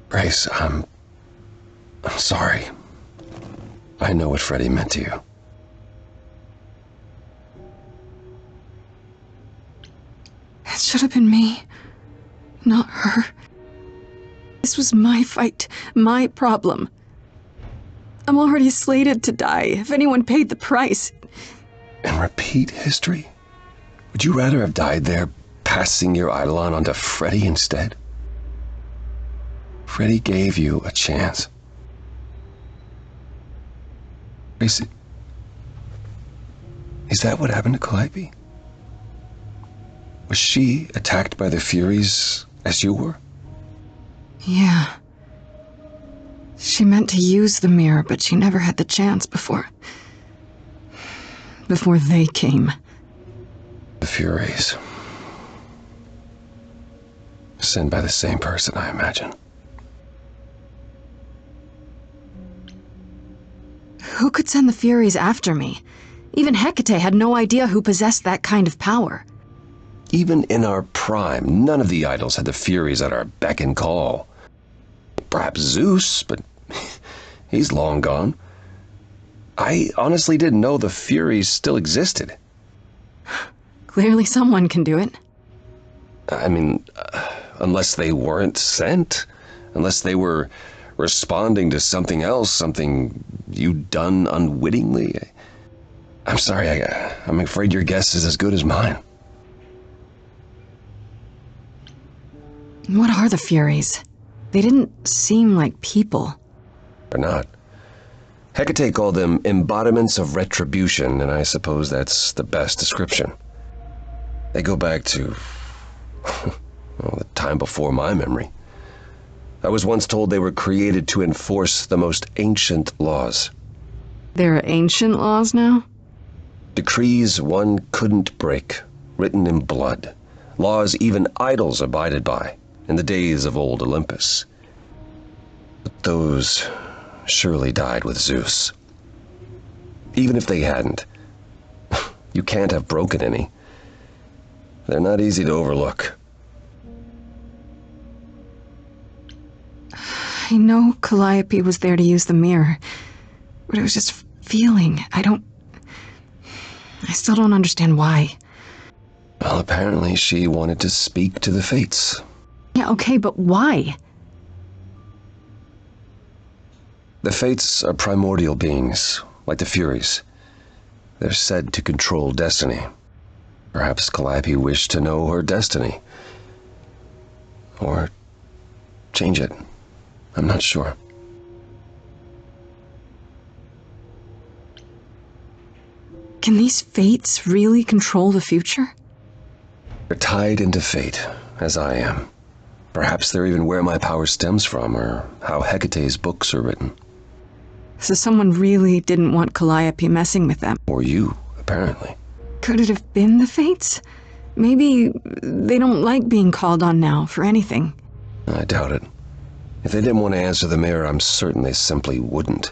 Grace, I'm sorry. I know what Freddie meant to you. It should have been me, not her. This was my fight, my problem. I'm already slated to die if anyone paid the price. And repeat history? Would you rather have died there, passing your eidolon onto Freddie instead? Freddie gave you a chance. Grace, is that what happened to Calliope? Was she attacked by the Furies as you were? Yeah. She meant to use the mirror, but she never had the chance before they came. The Furies. Sent by the same person, I imagine. Who could send the Furies after me? Even Hecate had no idea who possessed that kind of power. Even in our prime, none of the idols had the Furies at our beck and call. Perhaps Zeus, but he's long gone. I honestly didn't know the Furies still existed. Clearly someone can do it. I mean, unless they weren't sent. Unless they were responding to something else, something you'd done unwittingly. I'm sorry, I'm afraid your guess is as good as mine. What are the Furies? They didn't seem like people. They're not. Hecate called them embodiments of retribution, and I suppose that's the best description. They go back to, well, the time before my memory. I was once told they were created to enforce the most ancient laws. There are ancient laws now? Decrees one couldn't break, written in blood. Laws even idols abided by in the days of old Olympus. But those surely died with Zeus. Even if they hadn't, you can't have broken any. They're not easy to overlook. I know Calliope was there to use the mirror, but it was just feeling. I still don't understand why. Well, apparently she wanted to speak to the fates. Yeah, okay, but why? The fates are primordial beings, like the Furies. They're said to control destiny. Perhaps Calliope wished to know her destiny. Or change it. I'm not sure. Can these fates really control the future? They're tied into fate, as I am. Perhaps they're even where my power stems from, or how Hecate's books are written. So someone really didn't want Calliope messing with them. Or you, apparently. Could it have been the fates? Maybe they don't like being called on now for anything. I doubt it. If they didn't want to answer the mirror, I'm certain they simply wouldn't.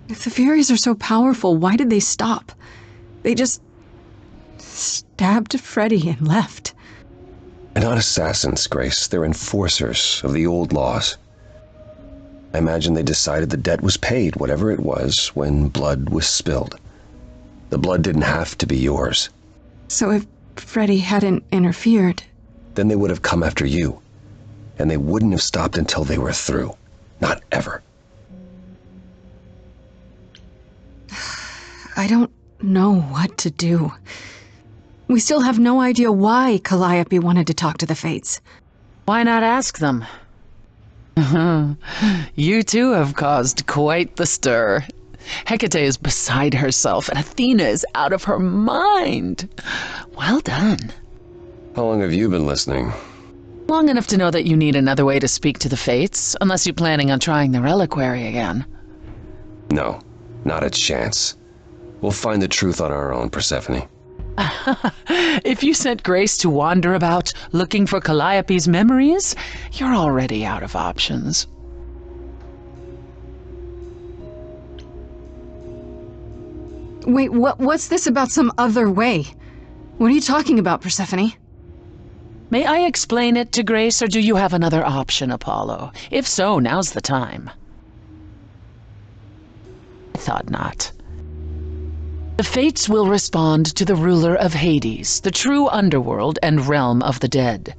If the Furies are so powerful, why did they stop? They just stabbed Freddie and left. They're not assassins, Grace. They're enforcers of the old laws. I imagine they decided the debt was paid, whatever it was, when blood was spilled. The blood didn't have to be yours. So if Freddie hadn't interfered... Then they would have come after you. And they wouldn't have stopped until they were through. Not ever. I don't know what to do. We still have no idea why Calliope wanted to talk to the Fates. Why not ask them? You too have caused quite the stir. Hecate is beside herself, and Athena is out of her mind. Well done. How long have you been listening? Long enough to know that you need another way to speak to the Fates, unless you're planning on trying the reliquary again. No, not a chance. We'll find the truth on our own, Persephone. If you sent Grace to wander about looking for Calliope's memories, you're already out of options. Wait, what's this about some other way? What are you talking about, Persephone? May I explain it to Grace, or do you have another option, Apollo? If so, now's the time. I thought not. The Fates will respond to the ruler of Hades, the true underworld and realm of the dead.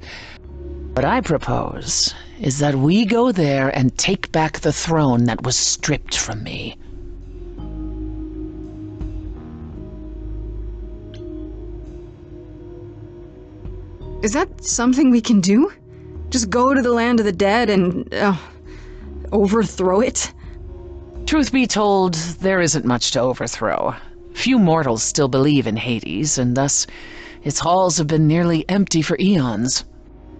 What I propose is that we go there and take back the throne that was stripped from me. Is that something we can do? Just go to the land of the dead and, overthrow it? Truth be told, there isn't much to overthrow. Few mortals still believe in Hades, and thus its halls have been nearly empty for eons.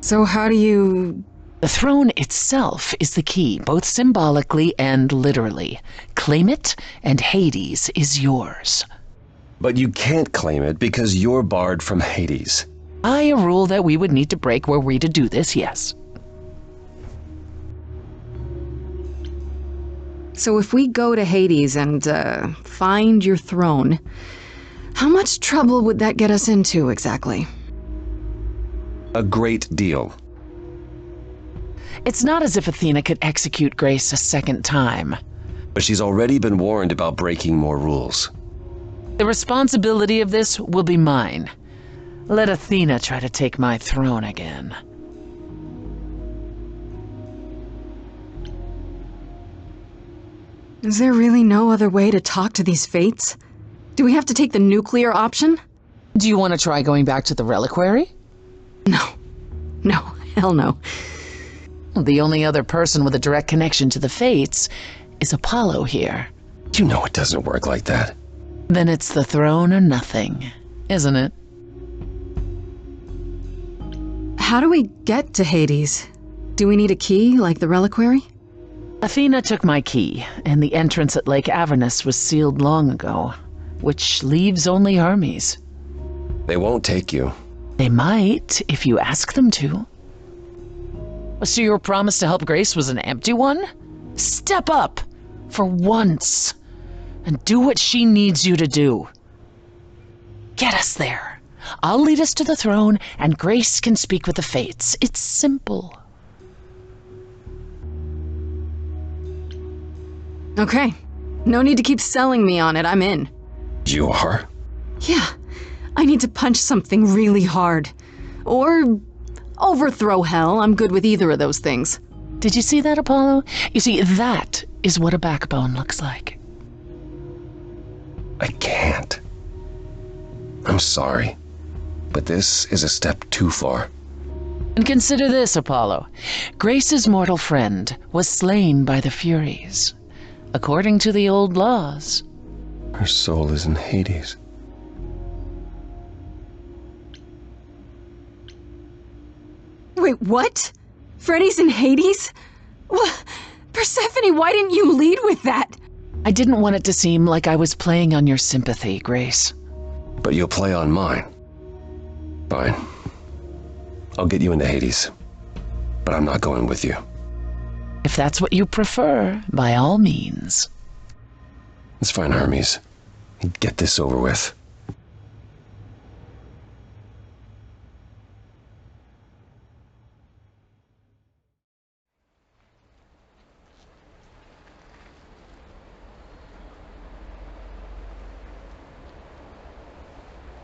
So how do you... The throne itself is the key, both symbolically and literally. Claim it, and Hades is yours. But you can't claim it because you're barred from Hades. A rule that we would need to break were we to do this, yes. So if we go to Hades and, find your throne, how much trouble would that get us into, exactly? A great deal. It's not as if Athena could execute Grace a second time. But she's already been warned about breaking more rules. The responsibility of this will be mine. Let Athena try to take my throne again. Is there really no other way to talk to these Fates? Do we have to take the nuclear option? Do you want to try going back to the reliquary? No. No, hell no. The only other person with a direct connection to the Fates is Apollo here. You know it doesn't work like that. Then it's the throne or nothing, isn't it? How do we get to Hades? Do we need a key, like the reliquary? Athena took my key, and the entrance at Lake Avernus was sealed long ago, which leaves only Hermes. They won't take you. They might, if you ask them to. So your promise to help Grace was an empty one? Step up, for once, and do what she needs you to do. Get us there. I'll lead us to the throne, and Grace can speak with the Fates. It's simple. Okay. No need to keep selling me on it. I'm in. You are? Yeah. I need to punch something really hard. Or overthrow hell. I'm good with either of those things. Did you see that, Apollo? You see, that is what a backbone looks like. I can't. I'm sorry. But this is a step too far. And consider this, Apollo. Grace's mortal friend was slain by the Furies, according to the old laws. Her soul is in Hades. Wait, what? Freddy's in Hades? What? Persephone, why didn't you lead with that? I didn't want it to seem like I was playing on your sympathy, Grace. But you'll play on mine. Fine. I'll get you into Hades. But I'm not going with you. If that's what you prefer, by all means. It's fine, Hermes. Get this over with.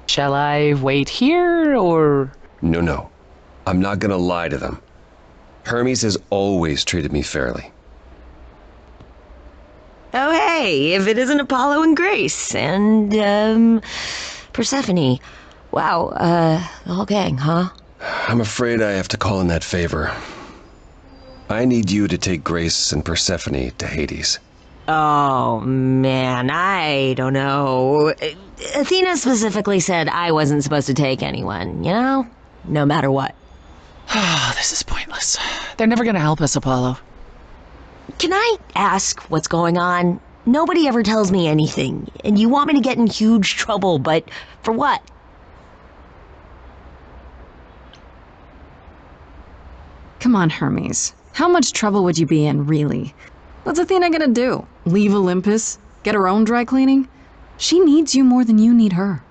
Shall I wait here, or...? No. I'm not gonna lie to them. Hermes has always treated me fairly. Oh, hey, if it isn't Apollo and Grace, and, Persephone. Wow, the whole gang, huh? I'm afraid I have to call in that favor. I need you to take Grace and Persephone to Hades. Oh, man, I don't know. Athena specifically said I wasn't supposed to take anyone, you know? No matter what. This is pointless. They're never gonna help us, Apollo. Can I ask what's going on? Nobody ever tells me anything, and you want me to get in huge trouble, but for what? Come on, Hermes. How much trouble would you be in, really? What's Athena gonna do? Leave Olympus? Get her own dry cleaning? She needs you more than you need her.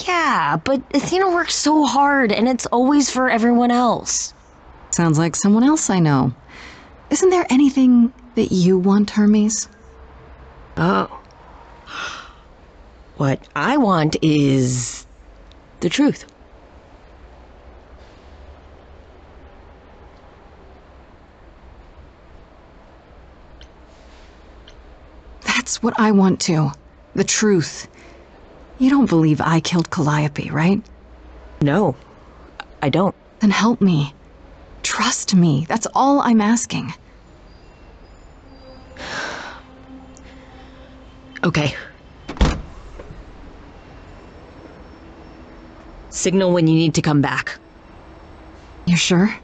Yeah, but Athena works so hard, and it's always for everyone else. Sounds like someone else I know. Isn't there anything that you want, Hermes? Oh. What I want is the truth. That's what I want too. The truth. You don't believe I killed Calliope, right? No, I don't. Then help me. Trust me. That's all I'm asking. Okay. Signal when you need to come back. You sure?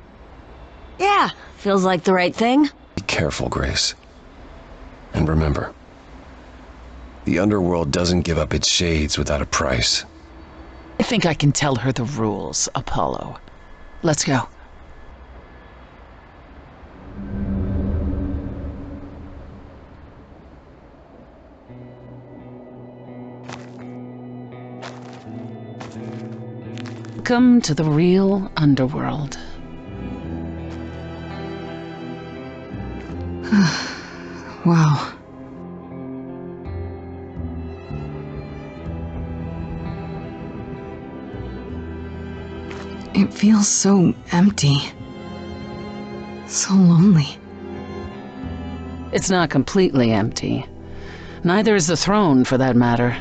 Yeah, feels like the right thing. Be careful, Grace. And remember, the underworld doesn't give up its shades without a price. I think I can tell her the rules, Apollo. Let's go. Welcome to the real underworld. Wow. It feels so empty. So lonely. It's not completely empty. Neither is the throne, for that matter.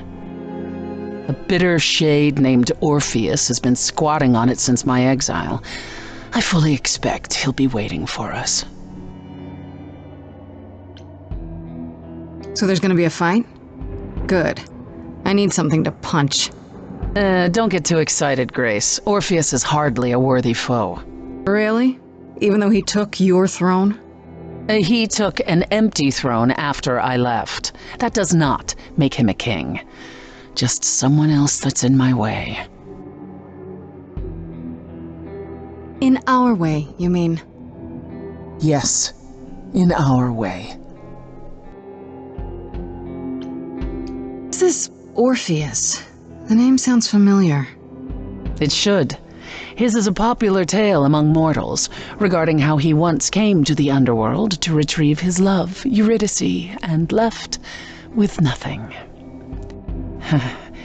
A bitter shade named Orpheus has been squatting on it since my exile. I fully expect he'll be waiting for us. So there's gonna be a fight? Good. I need something to punch. Don't get too excited, Grace. Orpheus is hardly a worthy foe. Really? Even though he took your throne? He took an empty throne after I left. That does not make him a king. Just someone else that's in my way. In our way, you mean? Yes, in our way. What's this Orpheus? The name sounds familiar. It should. His is a popular tale among mortals regarding how he once came to the underworld to retrieve his love, Eurydice, and left with nothing.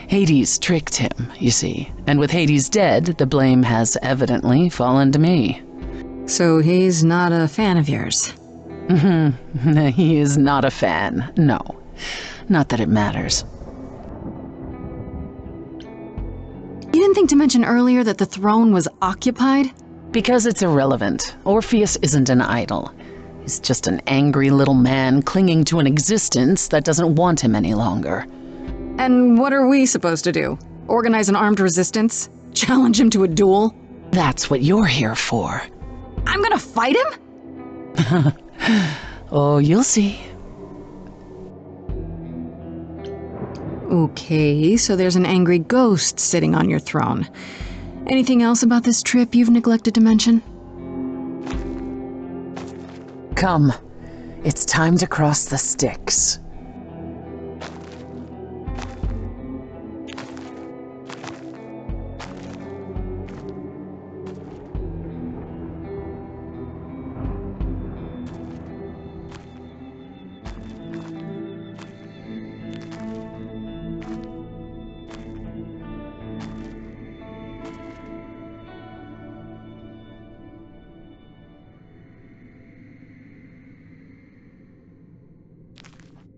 Hades tricked him, you see, and with Hades dead, the blame has evidently fallen to me. So he's not a fan of yours? He is not a fan, no. Not that it matters. You didn't think to mention earlier that the throne was occupied? Because it's irrelevant. Orpheus isn't an idol. He's just an angry little man clinging to an existence that doesn't want him any longer. And what are we supposed to do? Organize an armed resistance? Challenge him to a duel? That's what you're here for. I'm gonna fight him? Oh, you'll see. Okay, so there's an angry ghost sitting on your throne. Anything else about this trip you've neglected to mention? Come. It's time to cross the Styx.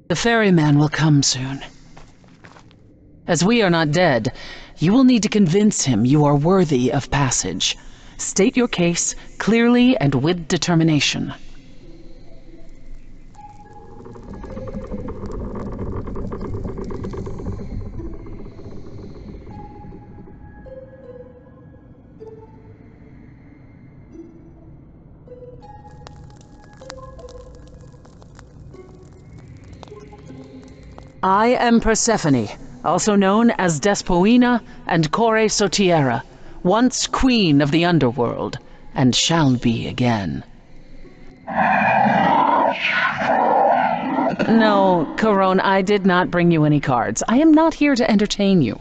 The ferryman will come soon. As we are not dead, you will need to convince him you are worthy of passage. State your case clearly and with determination. I am Persephone, also known as Despoina and Kore Sotiera, once queen of the underworld, and shall be again. No, Corone, I did not bring you any cards. I am not here to entertain you.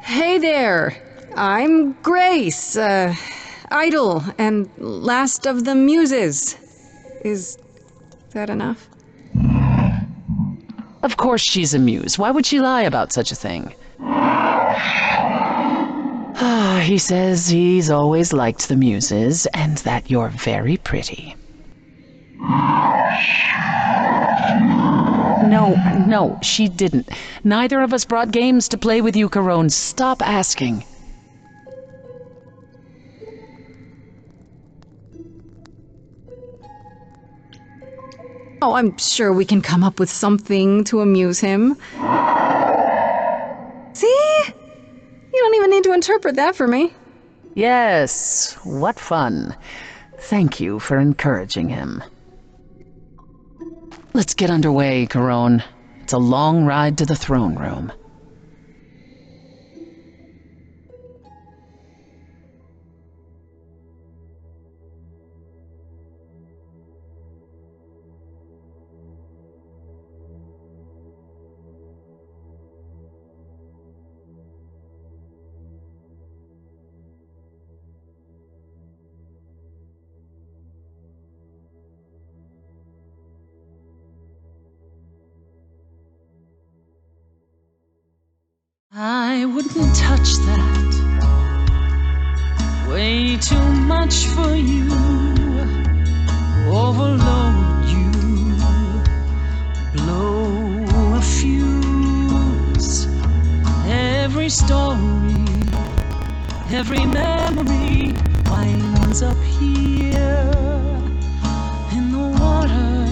Hey there! I'm Grace, idol and last of the muses. Is that enough? Of course she's a muse. Why would she lie about such a thing? He says he's always liked the muses, and that you're very pretty. No, she didn't. Neither of us brought games to play with you, Carone. Stop asking. Oh, I'm sure we can come up with something to amuse him. See? You don't even need to interpret that for me. Yes, what fun. Thank you for encouraging him. Let's get underway, Carone. It's a long ride to the throne room. I wouldn't touch that. Way too much for you. Overload you. Blow a fuse. Every story, every memory winds up here in the water.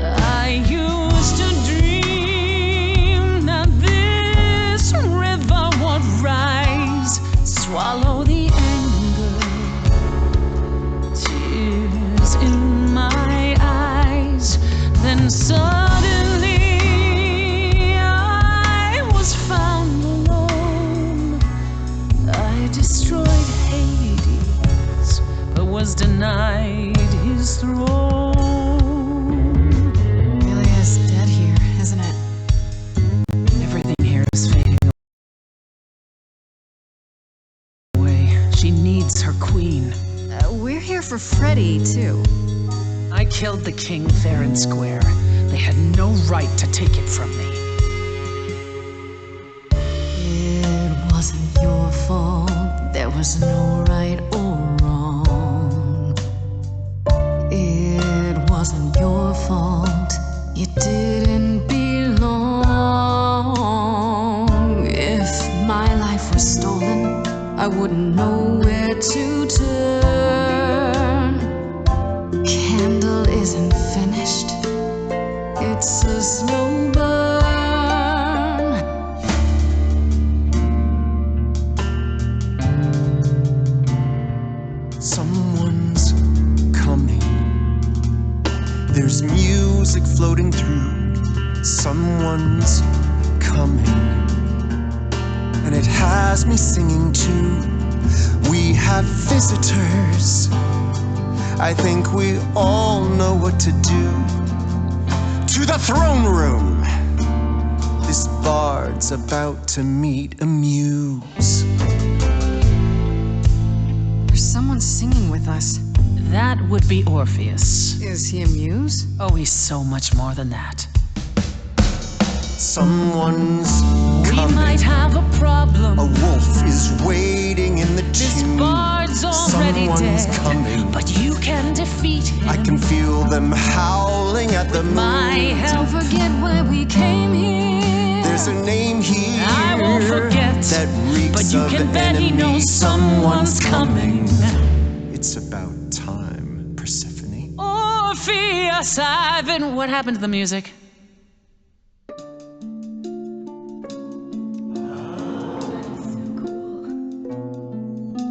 I used to dream that this river would rise, swallow the anger, tears in my eyes. Then suddenly I was found alone. I destroyed Hades, but was denied his throne. Really is dead here, isn't it? Everything here is fading away. She needs her queen. We're here for Freddy, too. I killed the king fair and square. They had no right to take it from me. It wasn't your fault. There was no right or wrong. It wasn't your fault. You didn't belong. If my life was stolen, I wouldn't know where to turn. Candle isn't finished. It's a slow burn. Someone's coming. There's music floating through. Someone's coming. And it has me singing too. We have visitors. I think we all know what to do. To the throne room. This bard's about to meet a muse. There's someone singing with us. That would be Orpheus. Is he a muse? Oh, he's so much more than that. Someone's We coming. might have a problem. A wolf is waiting in the This tomb. bard's already Someone's dead, coming. but you can defeat him. I can feel them howling at the My moon. help. Don't forget why we came here. There's a name here I won't forget, that reeks but you of can bet he enemy. knows someone's coming. It's about time, Persephone. Orpheus, I've been. What happened to the music?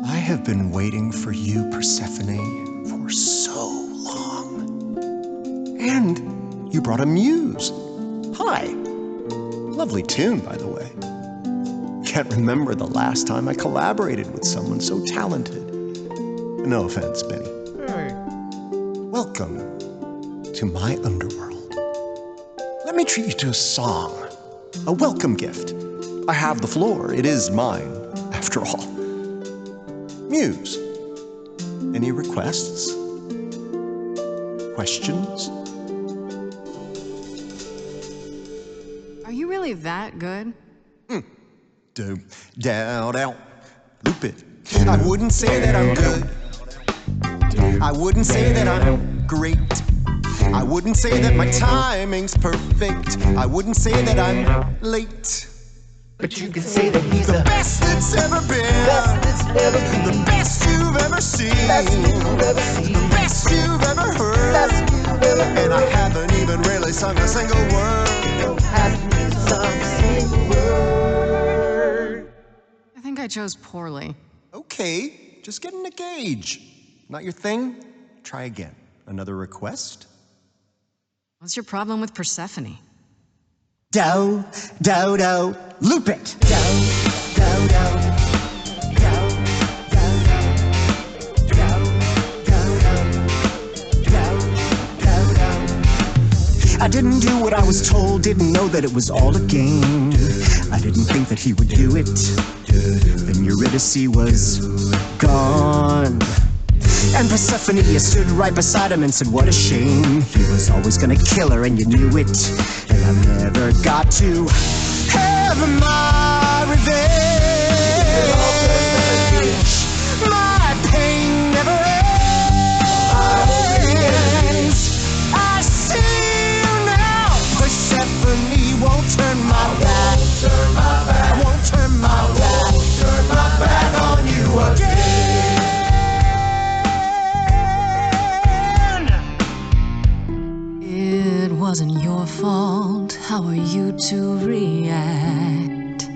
I have been waiting for you, Persephone, for so long. And you brought a muse. Hi. Lovely tune, by the way. Can't remember the last time I collaborated with someone so talented. No offense, Benny. Hey, Welcome to my underworld. Let me treat you to a song, a welcome gift. I have the floor. It is mine, after all. Muse, any requests? Questions? Are you really that good? Down, loop it. I wouldn't say that I'm good. I wouldn't say that I'm great. I wouldn't say that my timing's perfect. I wouldn't say that I'm late. But you can say that he's The best it's ever been. The best you've ever seen. The best you've ever heard. And I haven't even really sung a single word. I think I chose poorly. Okay, just getting a gauge. Not your thing? Try again. Another request? What's your problem with Persephone? do, loop it. I didn't do what I was told, didn't know that it was all a game. I didn't think that he would do it. Then Eurydice was gone. And Persephone, you stood right beside him and said, what a shame. He was always gonna kill her and you knew it. And I never got to have my revenge. My pain never ends. I see you now. Persephone won't turn my back. I won't turn my back on you again. It wasn't your fault. How are you to react?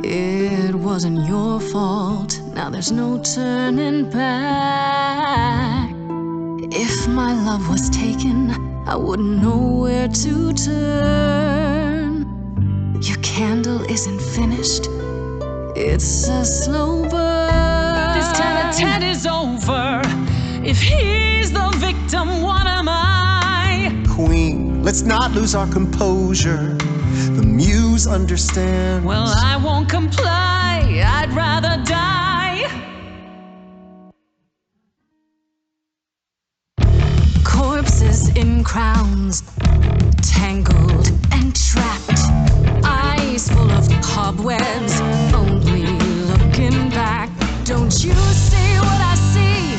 It wasn't your fault. Now there's no turning back. If my love was taken, I wouldn't know where to turn. Your candle isn't finished. It's a slow burn. This tete-a-tete is over. If he's the victim, what am I? Queen, let's not lose our composure. The muse understands. Well, I won't comply. I'd rather die. Corpses in crowns, tangled and trapped. Eyes full of cobwebs, only looking back. Don't you see what I see?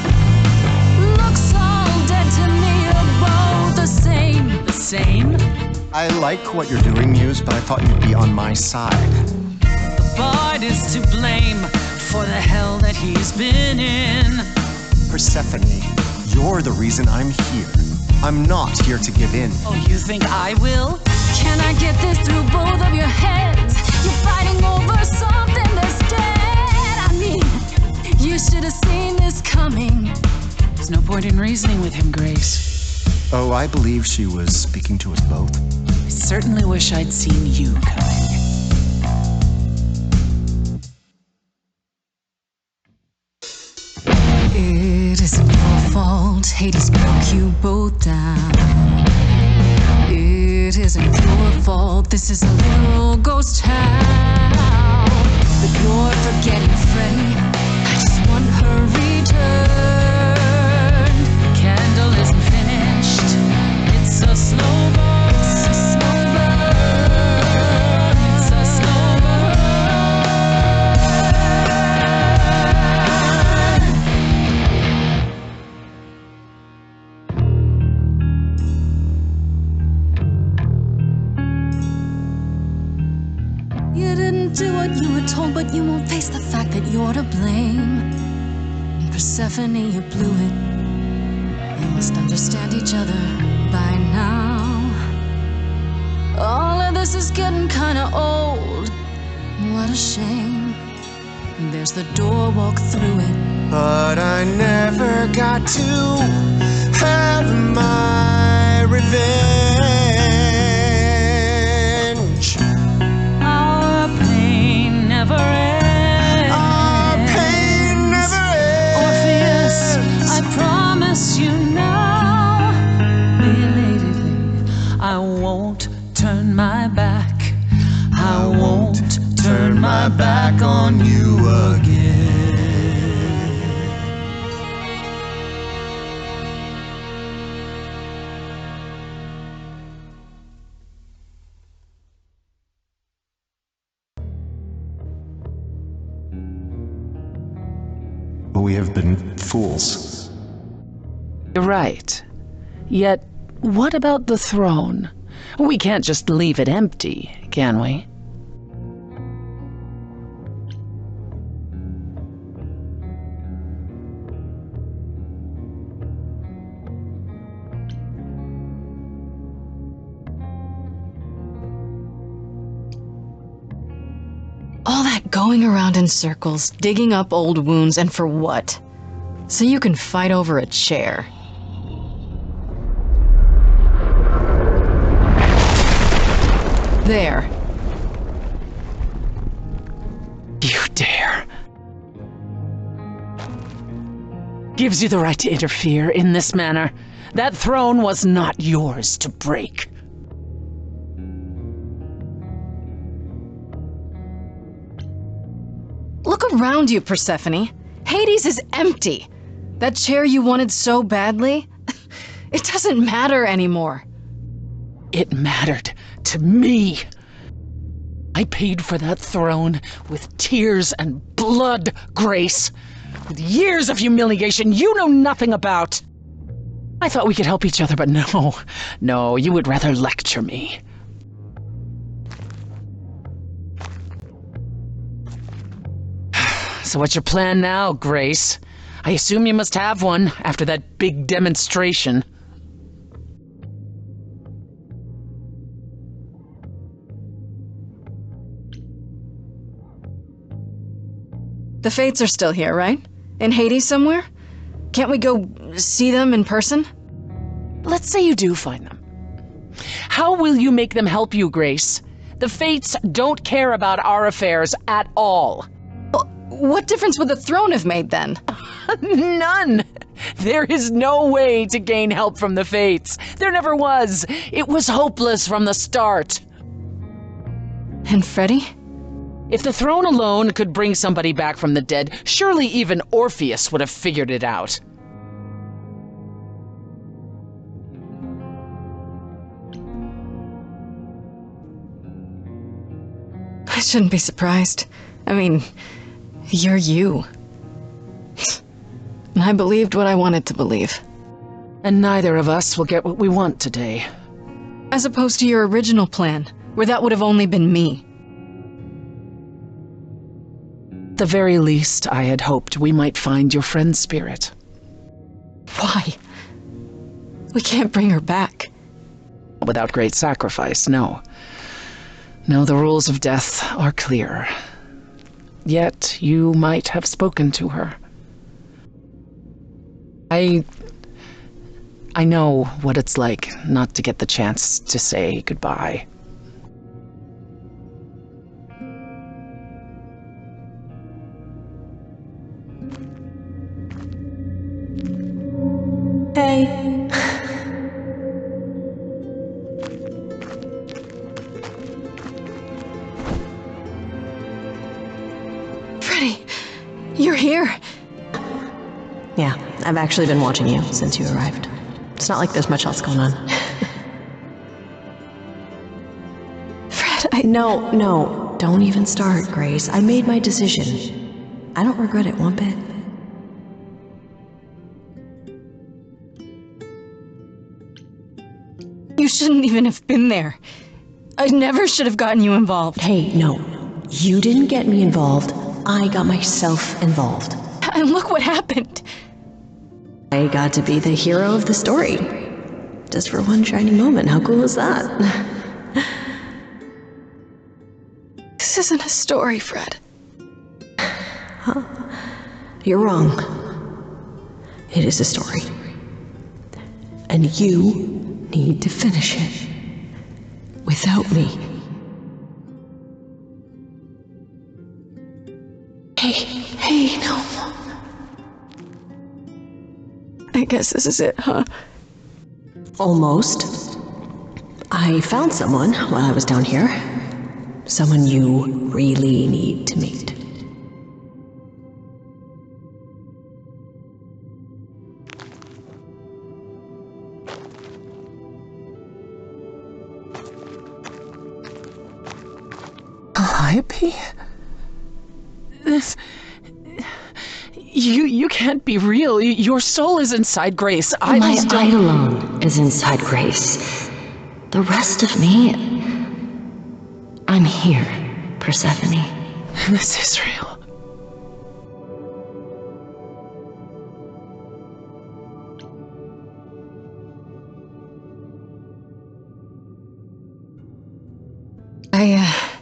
Looks all dead to me, are both the same. The same? I like what you're doing, Muse, but I thought you'd be on my side. The bard is to blame for the hell that he's been in. Persephone, you're the reason I'm here. I'm not here to give in. Oh, you think I will? Can I get this through both of your heads? You're fighting over something that's dead. I mean, you should have seen this coming. There's no point in reasoning with him, Grace. Oh, I believe she was speaking to us both. I certainly wish I'd seen you coming. It isn't your fault. Hades broke you both down. It isn't your fault. This is a little ghost town. But you're forgetting Freddie. I just want her return. Candle isn't finished. It's a slow burn. It's a slow burn. It's a slow burn. You didn't do what you were told, but you won't face the fact that you're to blame. Persephone, you blew it. You must understand each other by now. All of this is getting kinda old. What a shame. There's the door, walk through it. But I never got to have my revenge. Our pain never ends. Our pain never ends. Orpheus, I promise you now. We have been fools. You're right. Yet, what about the throne? We can't just leave it empty, can we? All that going around in circles, digging up old wounds, and for what? So you can fight over a chair. There. You dare. Gives you the right to interfere in this manner. That throne was not yours to break. Look around you, Persephone. Hades is empty. That chair you wanted so badly, it doesn't matter anymore. It mattered to me. I paid for that throne with tears and blood, Grace. With years of humiliation you know nothing about. I thought we could help each other, but no, you would rather lecture me. So what's your plan now, Grace? I assume you must have one after that big demonstration. The Fates are still here, right? In Hades somewhere? Can't we go see them in person? Let's say you do find them. How will you make them help you, Grace? The Fates don't care about our affairs at all. What difference would the throne have made then? None! There is no way to gain help from the Fates. There never was. It was hopeless from the start. And Freddy? If the throne alone could bring somebody back from the dead, surely even Orpheus would have figured it out. I shouldn't be surprised. I mean, you're you. And I believed what I wanted to believe. And neither of us will get what we want today. As opposed to your original plan, where that would have only been me. At the very least, I had hoped we might find your friend's spirit. Why? We can't bring her back. Without great sacrifice, no. No, the rules of death are clear. Yet you might have spoken to her. I know what it's like not to get the chance to say goodbye. Hey. Freddy, you're here. Yeah, I've actually been watching you since you arrived. It's not like there's much else going on. Fred, No, don't even start, Grace. I made my decision. I don't regret it one bit. You shouldn't even have been there. I never should have gotten you involved. Hey, no. You didn't get me involved. I got myself involved. And look what happened. I got to be the hero of the story. Just for one shiny moment. How cool is that? This isn't a story, Fred. Huh? You're wrong. It is a story. And you need to finish it. Without me. Hey, no. I guess this is it, huh? Almost. I found someone while I was down here. Someone you really need to meet. Calliope? You can't be real. Your soul is inside Grace. My Idols don't... Eidolon is inside Grace. The rest of me... I'm here, Persephone. This is real. I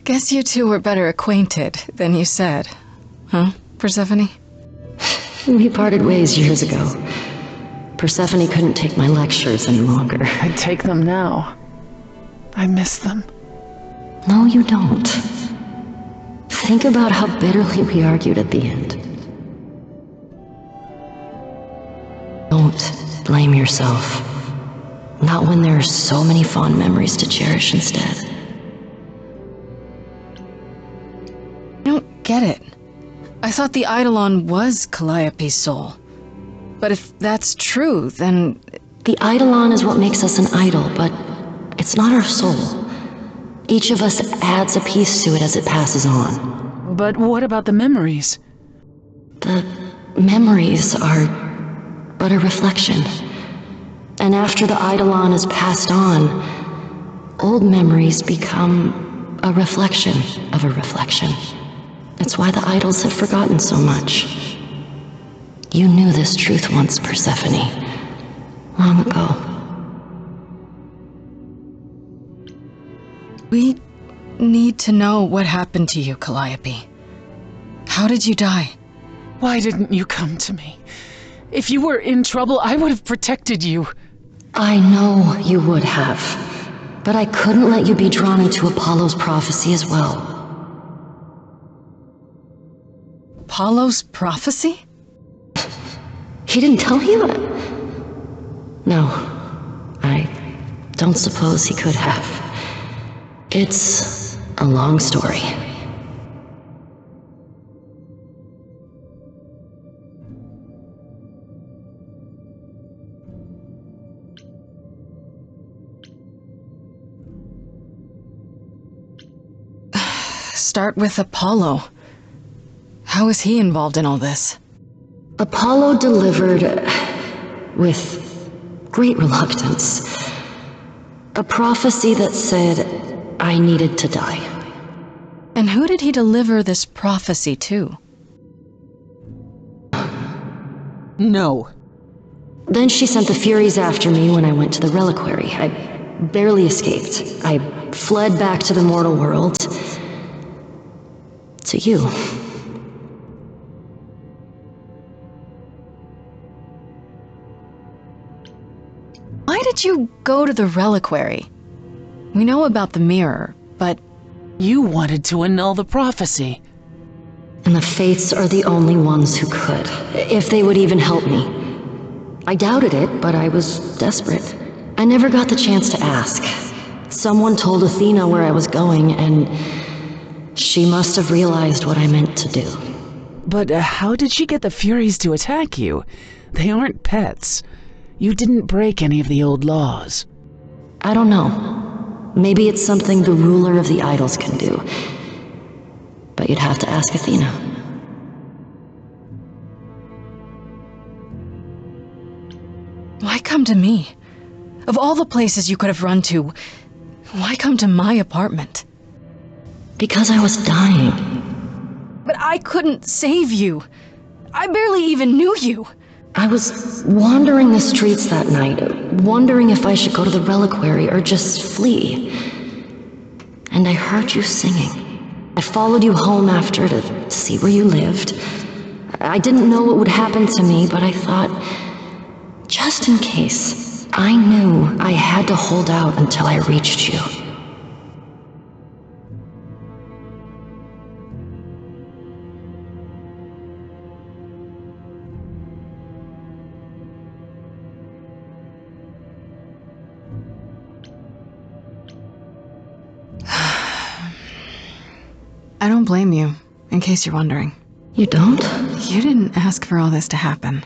guess you two were better acquainted than you said. Huh, Persephone? We parted ways years ago. Persephone couldn't take my lectures any longer. I'd take them now. I miss them. No, you don't. Think about how bitterly we argued at the end. Don't blame yourself. Not when there are so many fond memories to cherish instead. I don't get it. I thought the Eidolon was Calliope's soul. But if that's true, then... The Eidolon is what makes us an idol, but it's not our soul. Each of us adds a piece to it as it passes on. But what about the memories? The memories are but a reflection. And after the Eidolon is passed on, old memories become a reflection of a reflection. It's why the idols have forgotten so much. You knew this truth once, Persephone. Long ago. We need to know what happened to you, Calliope. How did you die? Why didn't you come to me? If you were in trouble, I would have protected you. I know you would have. But I couldn't let you be drawn into Apollo's prophecy as well. Apollo's prophecy? He didn't tell you? No, I don't suppose he could have. It's a long story. Start with Apollo. How is he involved in all this? Apollo delivered, with great reluctance, a prophecy that said I needed to die. And who did he deliver this prophecy to? No. Then she sent the Furies after me when I went to the reliquary. I barely escaped. I fled back to the mortal world. To you. Why did you go to the reliquary? We know about the mirror, but... You wanted to annul the prophecy. And the Fates are the only ones who could, if they would even help me. I doubted it, but I was desperate. I never got the chance to ask. Someone told Athena where I was going, and she must have realized what I meant to do. But how did she get the Furies to attack you? They aren't pets. You didn't break any of the old laws. I don't know. Maybe it's something the ruler of the idols can do. But you'd have to ask Athena. Why come to me? Of all the places you could have run to, why come to my apartment? Because I was dying. But I couldn't save you. I barely even knew you. I was wandering the streets that night, wondering if I should go to the reliquary or just flee. And I heard you singing. I followed you home after to see where you lived. I didn't know what would happen to me, but I thought, just in case, I knew I had to hold out until I reached you. I don't blame you, in case you're wondering. You don't? You didn't ask for all this to happen.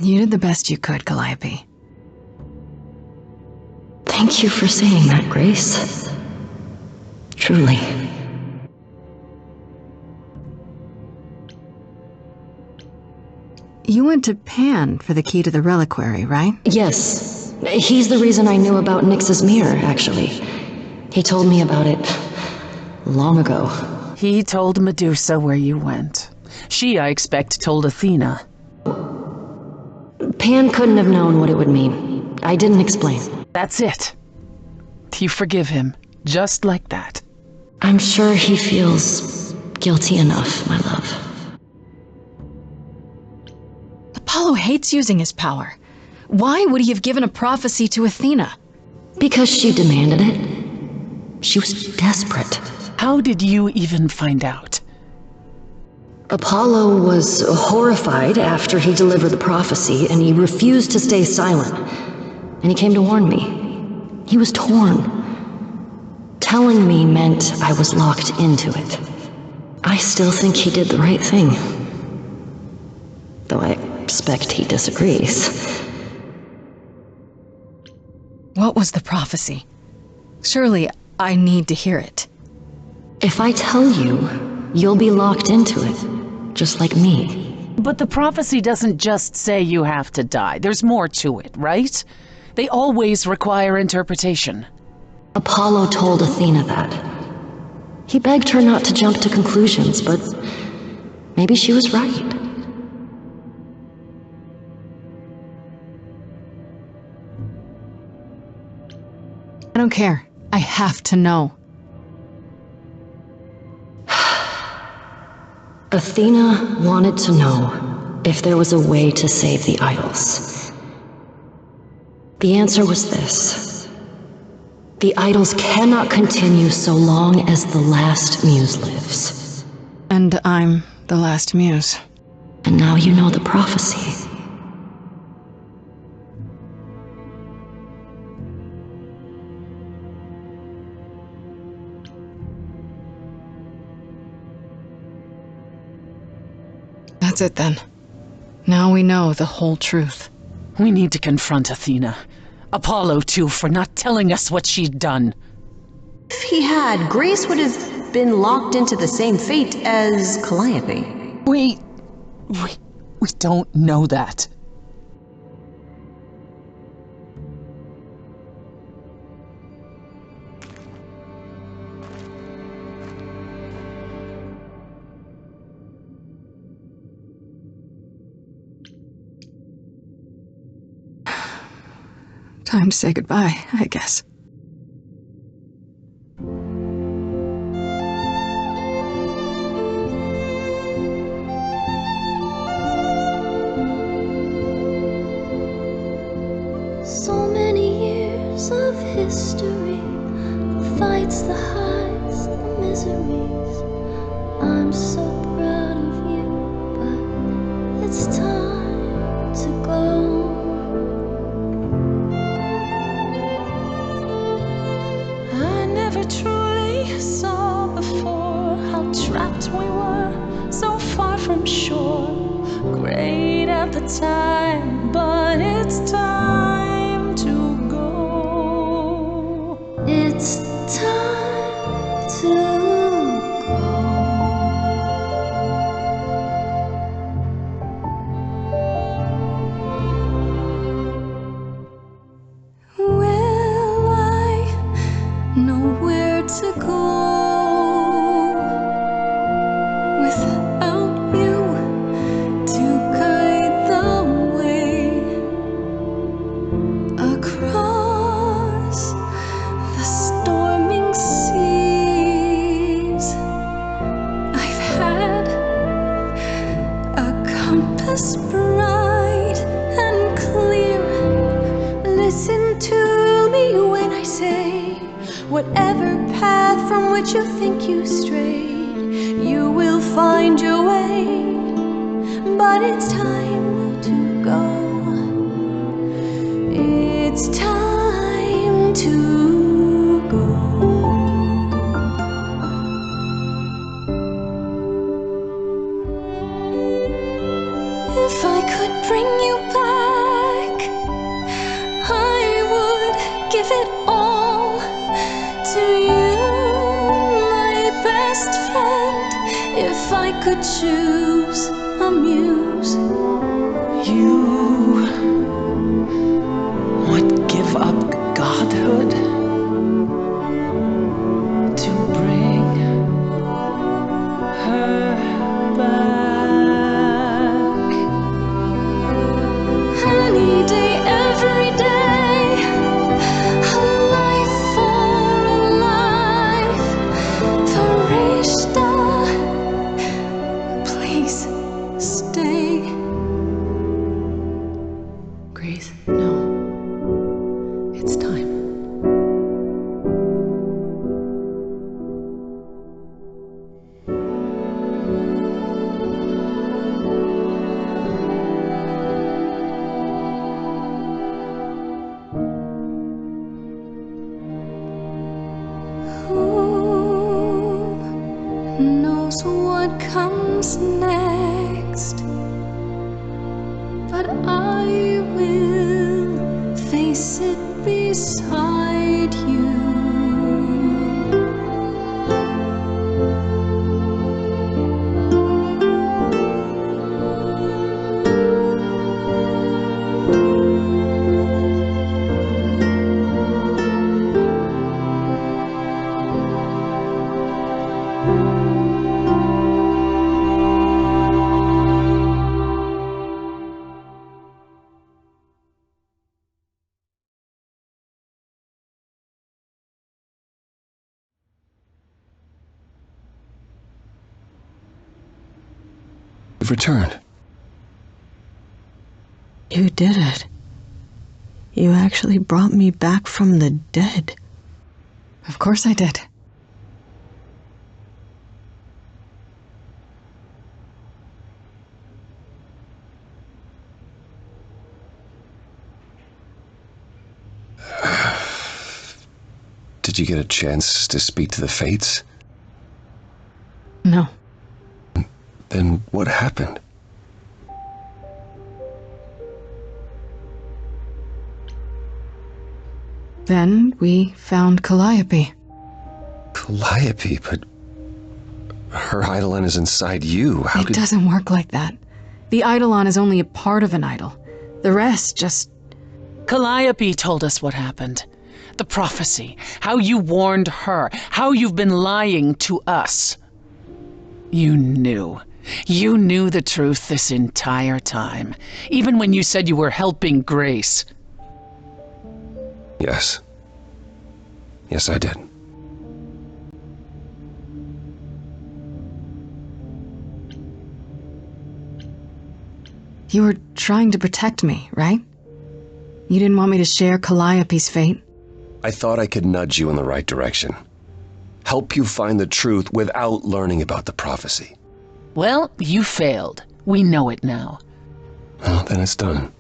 You did the best you could, Calliope. Thank you for saying that, Grace. Truly. You went to Pan for the key to the reliquary, right? Yes. He's the reason I knew about Nyx's mirror, actually. He told me about it long ago. He told Medusa where you went. She, I expect, told Athena. Pan couldn't have known what it would mean. I didn't explain. That's it. You forgive him, just like that. I'm sure he feels guilty enough, my love. Apollo hates using his power. Why would he have given a prophecy to Athena? Because she demanded it. She was desperate. How did you even find out? Apollo was horrified after he delivered the prophecy, and he refused to stay silent. And he came to warn me. He was torn. Telling me meant I was locked into it. I still think he did the right thing. Though I expect he disagrees. What was the prophecy? Surely I need to hear it. If I tell you, you'll be locked into it, just like me. But the prophecy doesn't just say you have to die. There's more to it, right? They always require interpretation. Apollo told Athena that. He begged her not to jump to conclusions, but maybe she was right. I don't care. I have to know. Athena wanted to know if there was a way to save the idols. The answer was this. The idols cannot continue so long as the last muse lives. And I'm the last muse. And now you know the prophecy. That's it then. Now we know the whole truth. We need to confront Athena. Apollo, too, for not telling us what she'd done. If he had, Grace would have been locked into the same fate as Calliope. We don't know that. Time to say goodbye, I guess. So many years of history, the fights, the highs, the miseries. I'm so proud of you, but it's time to go. I never truly saw before how trapped we were, so far from shore. Great at the time, but it's time to go. It's time to go. Will I know where to go without you to guide the way across the storming seas? I've had a compass bright and clear. Listen to me when I say, whatever path from which you think you strayed, you will find your way. But it's time to go. It's time to go. If I could bring you back, I would give it all to you, my best friend. If I could choose a muse, You would give up godhood to bring her back. Any day, every day, a life for a life. Farishta, please stay. Grace, no. It's time. Who knows what comes next? But I will face it beside you. You've returned. You did it. You actually brought me back from the dead. Of course I did. Did you get a chance to speak to the Fates? No. Then what happened? Then we found Calliope. Calliope, but her Eidolon is inside you. How It could... doesn't work like that. The Eidolon is only a part of an idol. The rest just... Calliope told us what happened. The prophecy, how you warned her, how you've been lying to us. You knew. You knew the truth this entire time, even when you said you were helping Grace. Yes. Yes, I did. You were trying to protect me, right? You didn't want me to share Calliope's fate? I thought I could nudge you in the right direction. Help you find the truth without learning about the prophecy. Well, you failed. We know it now. Well, then it's done.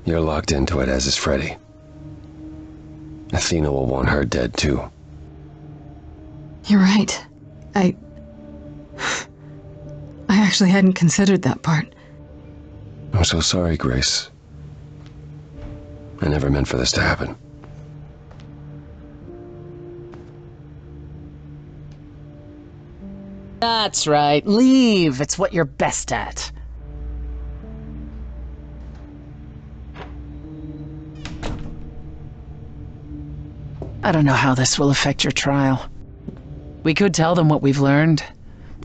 You're locked into it, as is Freddy. Athena will want her dead, too. You're right. I actually hadn't considered that part. I'm so sorry, Grace. I never meant for this to happen. That's right. Leave. It's what you're best at. I don't know how this will affect your trial. We could tell them what we've learned.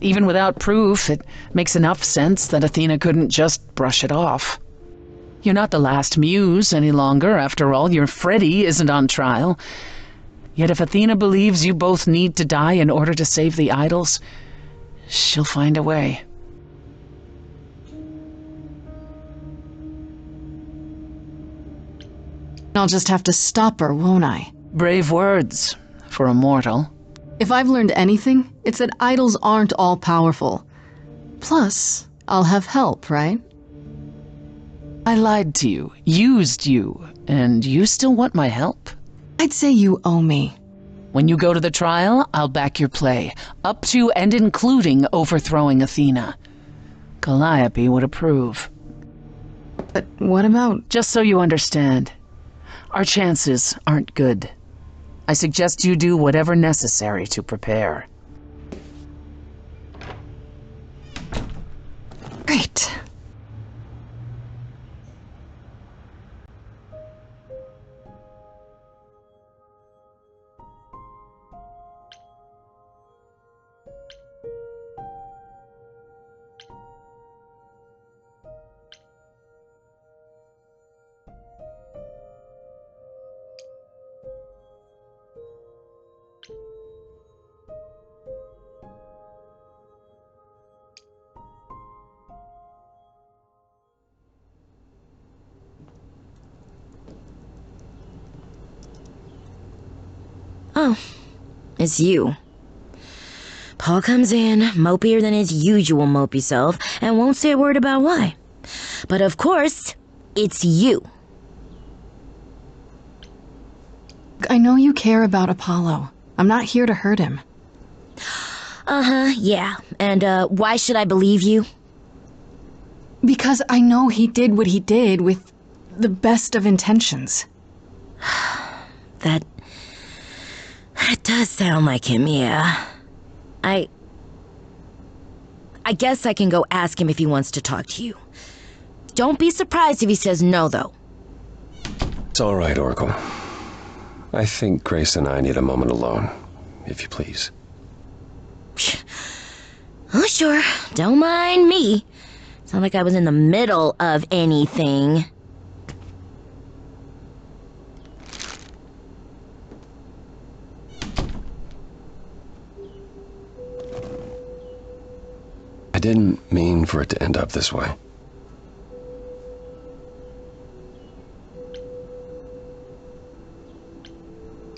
Even without proof, it makes enough sense that Athena couldn't just brush it off. You're not the last Muse any longer. After all, your Freddy isn't on trial. Yet if Athena believes you both need to die in order to save the idols, she'll find a way. I'll just have to stop her, won't I? Brave words for a mortal. If I've learned anything, it's that idols aren't all-powerful. Plus, I'll have help, right? I lied to you, used you, and you still want my help? I'd say you owe me. When you go to the trial, I'll back your play, up to and including overthrowing Athena. Calliope would approve. But what about... Just so you understand, our chances aren't good. I suggest you do whatever necessary to prepare. Great. Oh, it's you. Paul comes in, mopier than his usual mopey self, and won't say a word about why. But of course, it's you. I know you care about Apollo. I'm not here to hurt him. Uh-huh, yeah. And, why should I believe you? Because I know he did what he did with the best of intentions. That does sound like him, yeah. I guess I can go ask him if he wants to talk to you. Don't be surprised if he says no, though. It's all right, Oracle. I think Grace and I need a moment alone, if you please. Oh, sure. Don't mind me. It's not like I was in the middle of anything. I didn't mean for it to end up this way.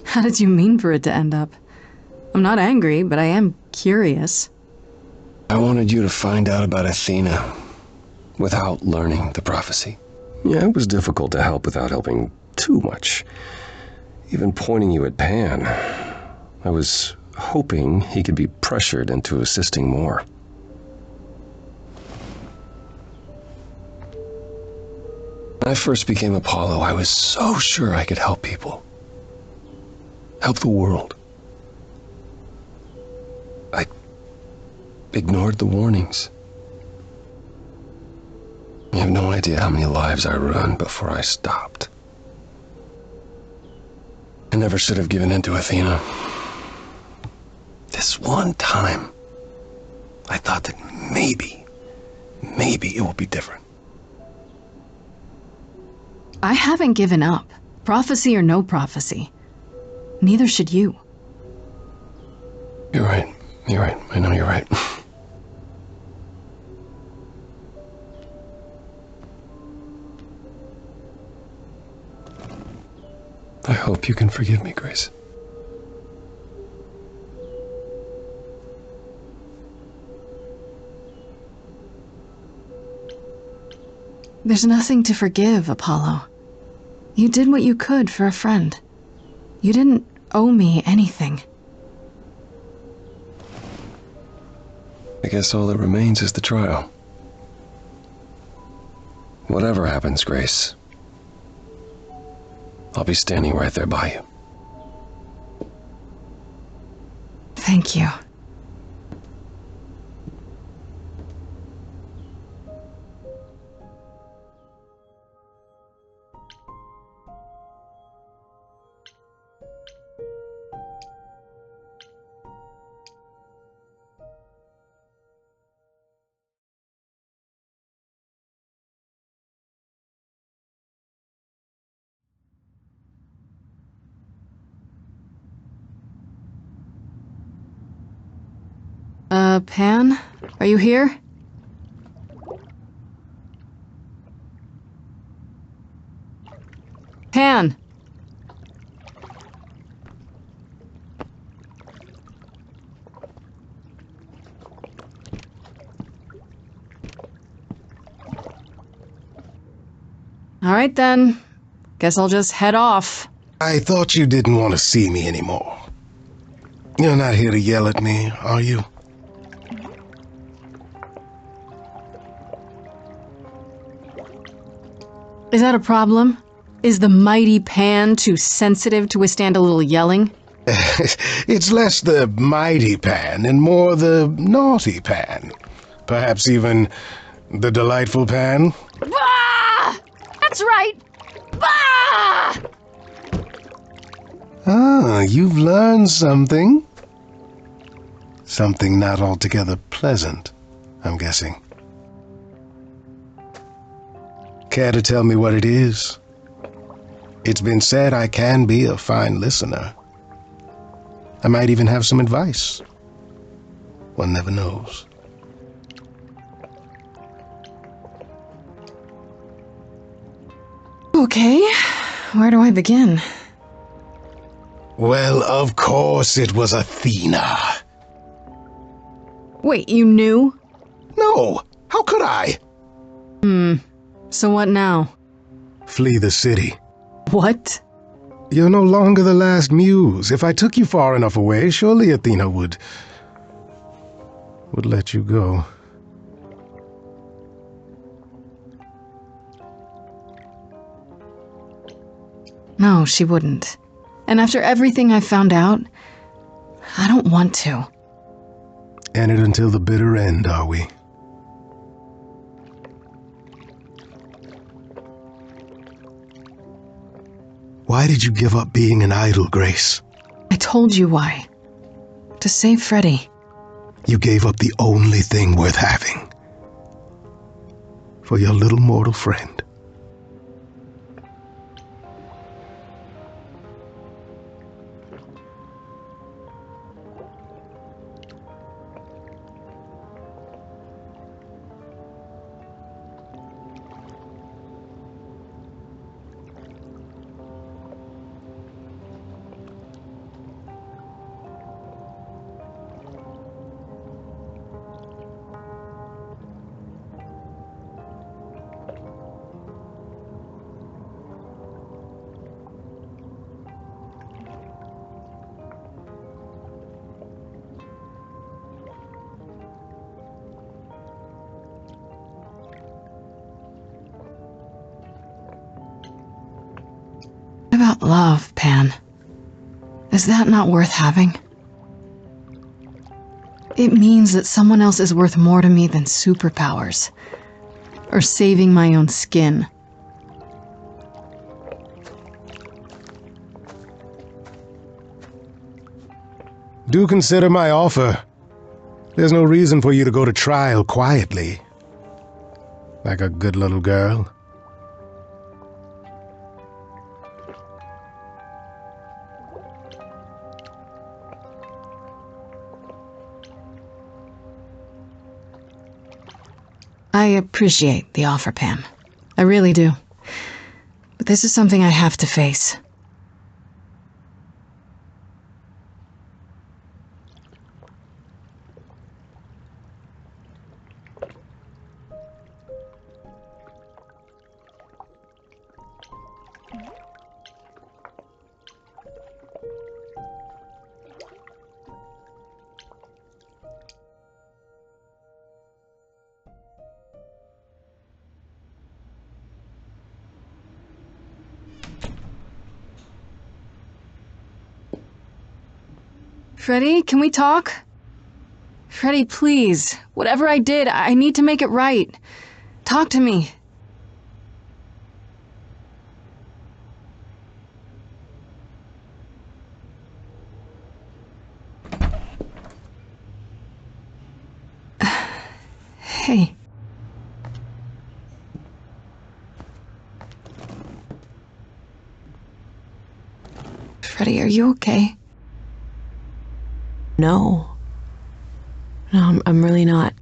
How did you mean for it to end up? I'm not angry, but I am curious. I wanted you to find out about Athena without learning the prophecy. Yeah, it was difficult to help without helping too much. Even pointing you at Pan. I was hoping he could be pressured into assisting more. When I first became Apollo, I was so sure I could help people. Help the world. I ignored the warnings. You have no idea how many lives I ruined before I stopped. I never should have given in to Athena. This one time, I thought that maybe it will be different. I haven't given up. Prophecy or no prophecy. Neither should you. You're right. You're right. I know you're right. I hope you can forgive me, Grace. There's nothing to forgive, Apollo. You did what you could for a friend. You didn't owe me anything. I guess all that remains is the trial. Whatever happens, Grace, I'll be standing right there by you. Thank you. Pan? Are you here? Pan! All right then. Guess I'll just head off. I thought you didn't want to see me anymore. You're not here to yell at me, are you? Is that a problem? Is the mighty Pan too sensitive to withstand a little yelling? It's less the mighty Pan and more the naughty Pan. Perhaps even the delightful Pan. Bah! That's right! Bah! Ah, you've learned something. Something not altogether pleasant, I'm guessing. Care to tell me what it is? It's been said I can be a fine listener. I might even have some advice. One never knows. Okay, where do I begin? Well, of course it was Athena. Wait, you knew? No, how could I? So what now? Flee the city. What? You're no longer the last muse. If I took you far enough away, surely Athena would let you go. No, she wouldn't. And after everything I found out, I don't want to. And it until the bitter end, are we? Why did you give up being an idol, Grace? I told you why. To save Freddy. You gave up the only thing worth having. For your little mortal friend. What about love, Pan? Is that not worth having? It means that someone else is worth more to me than superpowers. Or saving my own skin. Do consider my offer. There's no reason for you to go to trial quietly. Like a good little girl. I appreciate the offer, Pam. I really do. But this is something I have to face. Freddy, can we talk? Freddy, please. Whatever I did, I need to make it right. Talk to me. Hey. Freddy, are you okay? No. No, I'm really not.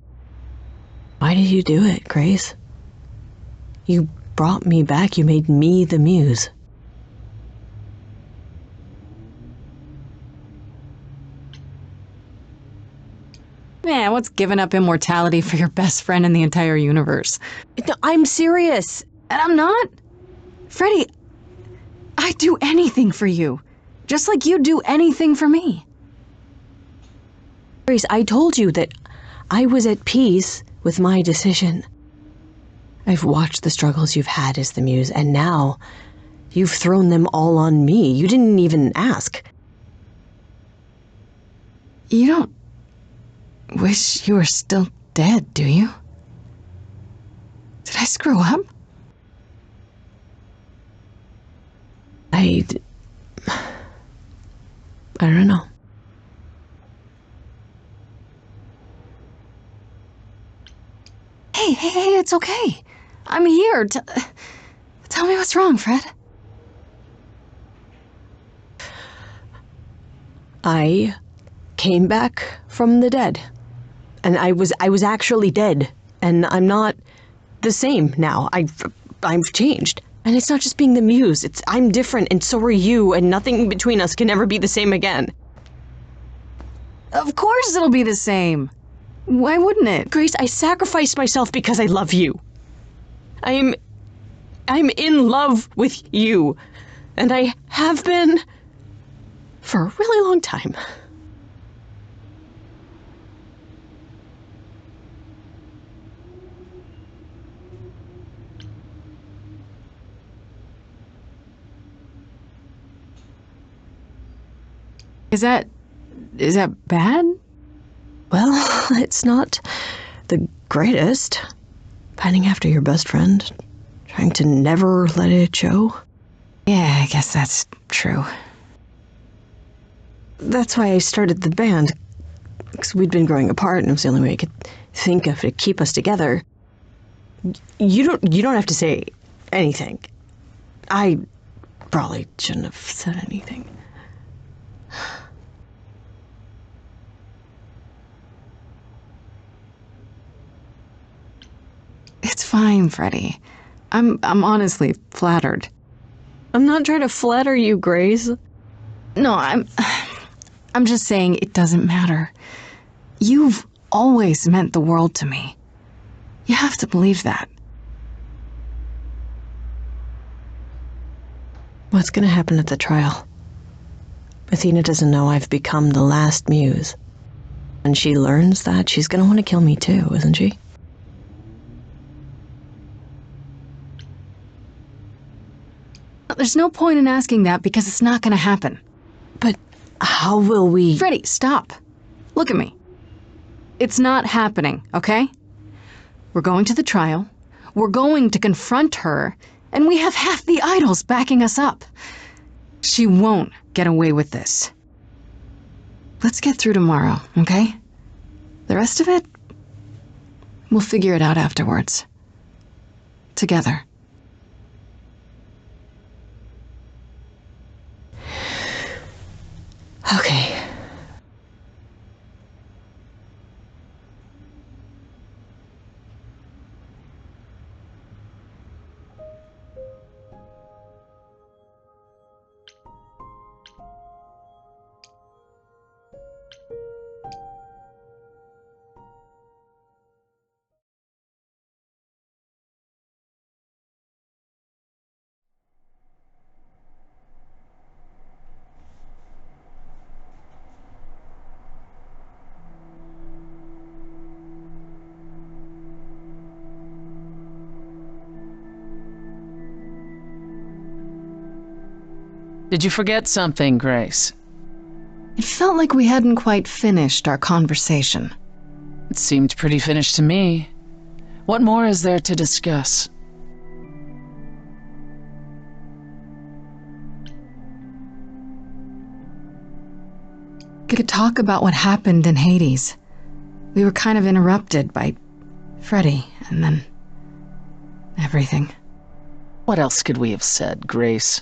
Why did you do it, Grace? You brought me back. You made me the muse. Man, what's giving up immortality for your best friend in the entire universe? No, I'm serious. And I'm not. Freddy, I'd do anything for you. Just like you'd do anything for me. Grace, I told you that I was at peace with my decision. I've watched the struggles you've had as the muse, and now you've thrown them all on me. You didn't even ask. You don't wish you were still dead, do you? Did I screw up? I don't know. Hey, it's okay. I'm here. Tell me what's wrong, Fred. I came back from the dead. And I was actually dead. And I'm not the same now. I've changed. And it's not just being the Muse, I'm different and so are you, and nothing between us can ever be the same again. Of course it'll be the same. Why wouldn't it? Grace, I sacrificed myself because I love you. I'm in love with you. And I have been for a really long time. Is that bad? Well, it's not the greatest. Pining after your best friend, trying to never let it show. Yeah, I guess that's true. That's why I started the band, because we'd been growing apart and it was the only way I could think of to keep us together. You don't have to say anything. I probably shouldn't have said anything. It's fine, Freddie. I'm honestly flattered. I'm not trying to flatter you, Grace. No, I'm just saying it doesn't matter. You've always meant the world to me. You have to believe that. What's gonna happen at the trial? Athena doesn't know I've become the last Muse. When she learns that, she's gonna want to kill me too, isn't she? There's no point in asking that because it's not gonna happen. But how will we... Freddie, stop. Look at me. It's not happening, okay? We're going to the trial. We're going to confront her, and we have half the idols backing us up. She won't get away with this. Let's get through tomorrow, okay? The rest of it, we'll figure it out afterwards. Together. Okay. Did you forget something, Grace? It felt like we hadn't quite finished our conversation. It seemed pretty finished to me. What more is there to discuss? We could talk about what happened in Hades. We were kind of interrupted by Freddie, and then everything. What else could we have said, Grace?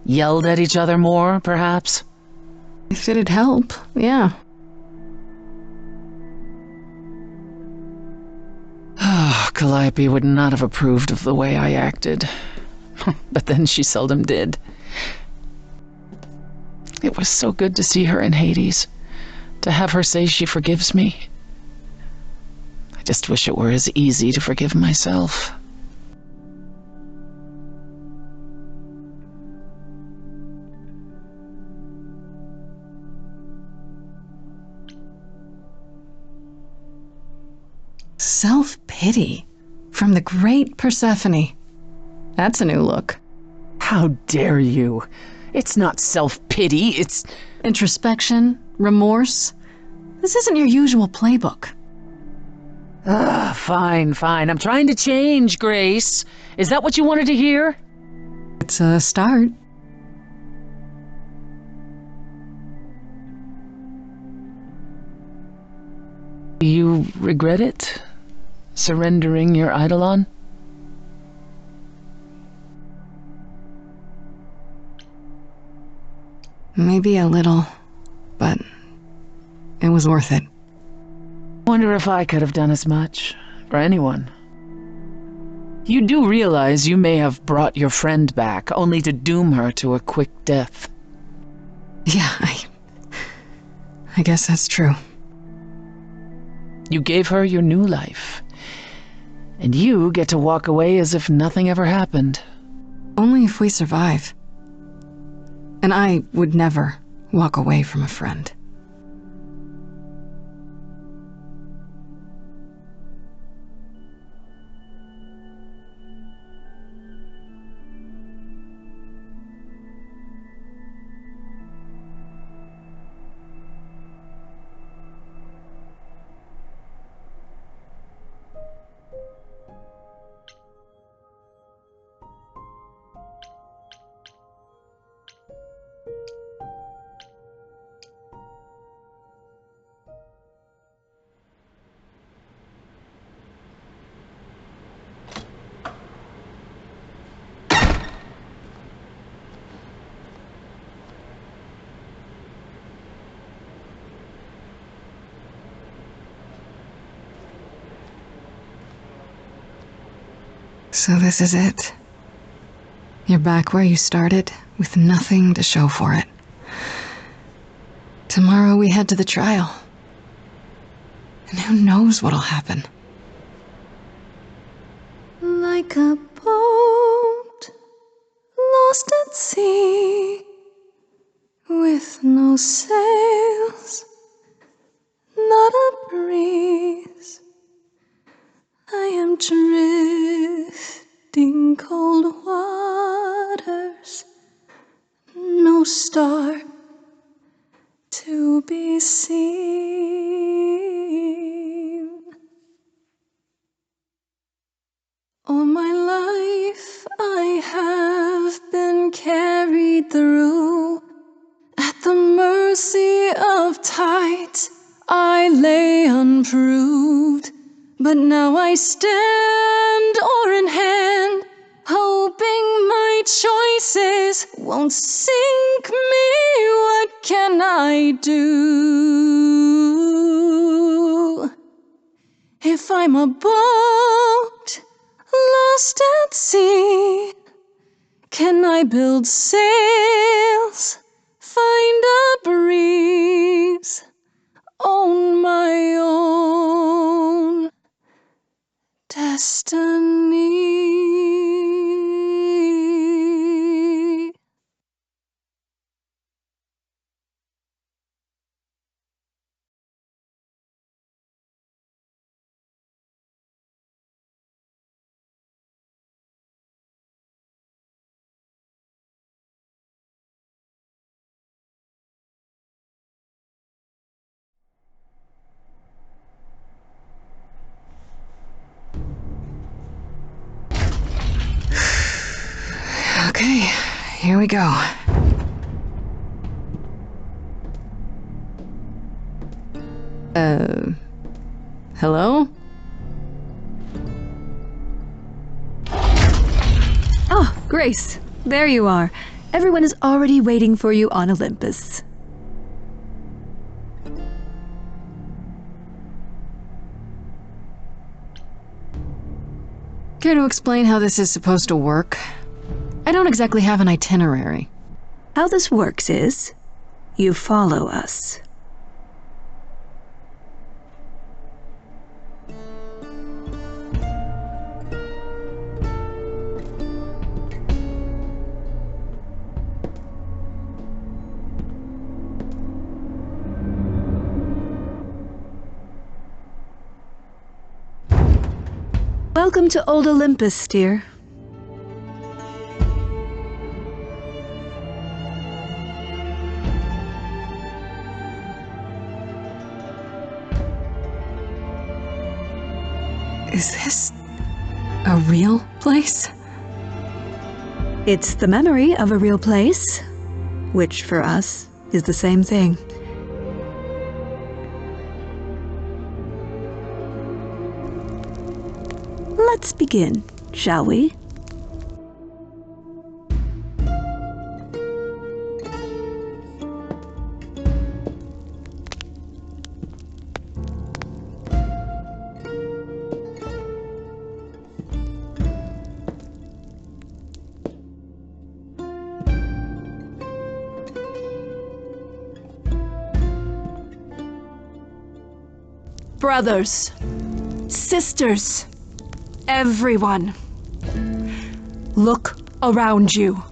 Yelled at each other more, perhaps? If it'd help, yeah. Calliope would not have approved of the way I acted. But then she seldom did. It was so good to see her in Hades, to have her say she forgives me. I just wish it were as easy to forgive myself. Self-pity from the great Persephone. That's a new look. How dare you? It's not self-pity, it's... Introspection, remorse. This isn't your usual playbook. Fine. I'm trying to change, Grace. Is that what you wanted to hear? It's a start. Do you regret it? Surrendering your Eidolon? Maybe a little, but it was worth it. Wonder if I could have done as much for anyone. You do realize you may have brought your friend back, only to doom her to a quick death. Yeah, I guess that's true. You gave her your new life, and you get to walk away as if nothing ever happened. Only if we survive. And I would never walk away from a friend. So this is it. You're back where you started, with nothing to show for it. Tomorrow we head to the trial. And who knows what'll happen. Like a boat lost at sea, with no sails, not a breeze. I am drifting cold waters, no star to be seen. All my life I have been carried through. At the mercy of tides I lay unproved. But now I stand oar in hand, hoping my choices won't sink me. What can I do? If I'm a boat lost at sea, can I build sails, find a breeze, own my own destiny? Okay, here we go. Hello? Oh, Grace, there you are. Everyone is already waiting for you on Olympus. Care to explain how this is supposed to work? I don't exactly have an itinerary. How this works is, you follow us. Welcome to Old Olympus, dear. Is this a real place? It's the memory of a real place, which for us is the same thing. Let's begin, shall we? brothers, sisters, everyone. Look around you.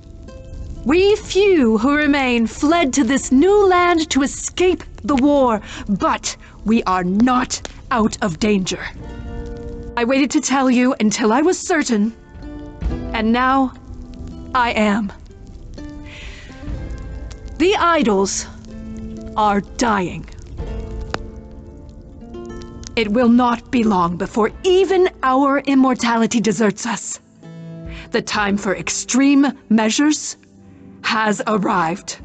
We few who remain fled to this new land to escape the war, but we are not out of danger. I waited to tell you until I was certain, and now I am. The idols are dying. It will not be long before even our immortality deserts us. The time for extreme measures has arrived.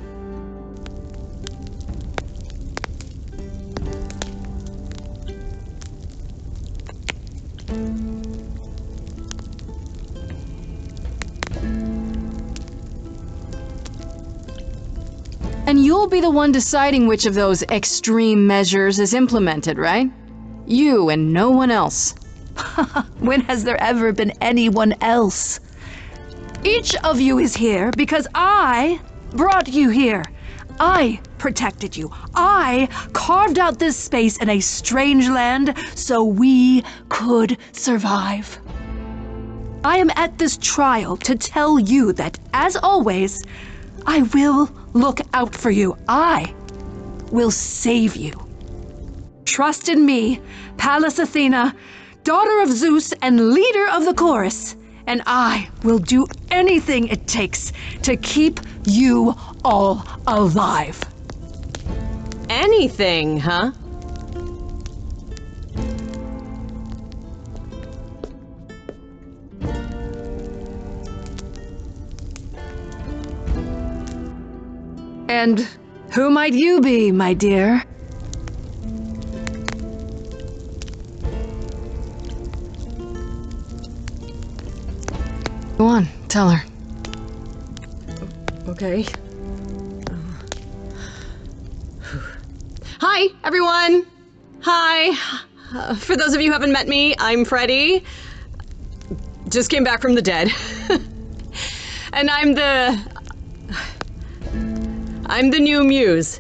And you'll be the one deciding which of those extreme measures is implemented, right? You and no one else. When has there ever been anyone else? Each of you is here because I brought you here. I protected you. I carved out this space in a strange land so we could survive. I am at this trial to tell you that, as always, I will look out for you. I will save you. Trust in me, Pallas Athena, daughter of Zeus and leader of the chorus, and I will do anything it takes to keep you all alive. Anything, huh? And who might you be, my dear? Go on, tell her. Okay. Hi, everyone! Hi! For those of you who haven't met me, I'm Freddie. Just came back from the dead. And I'm the new Muse.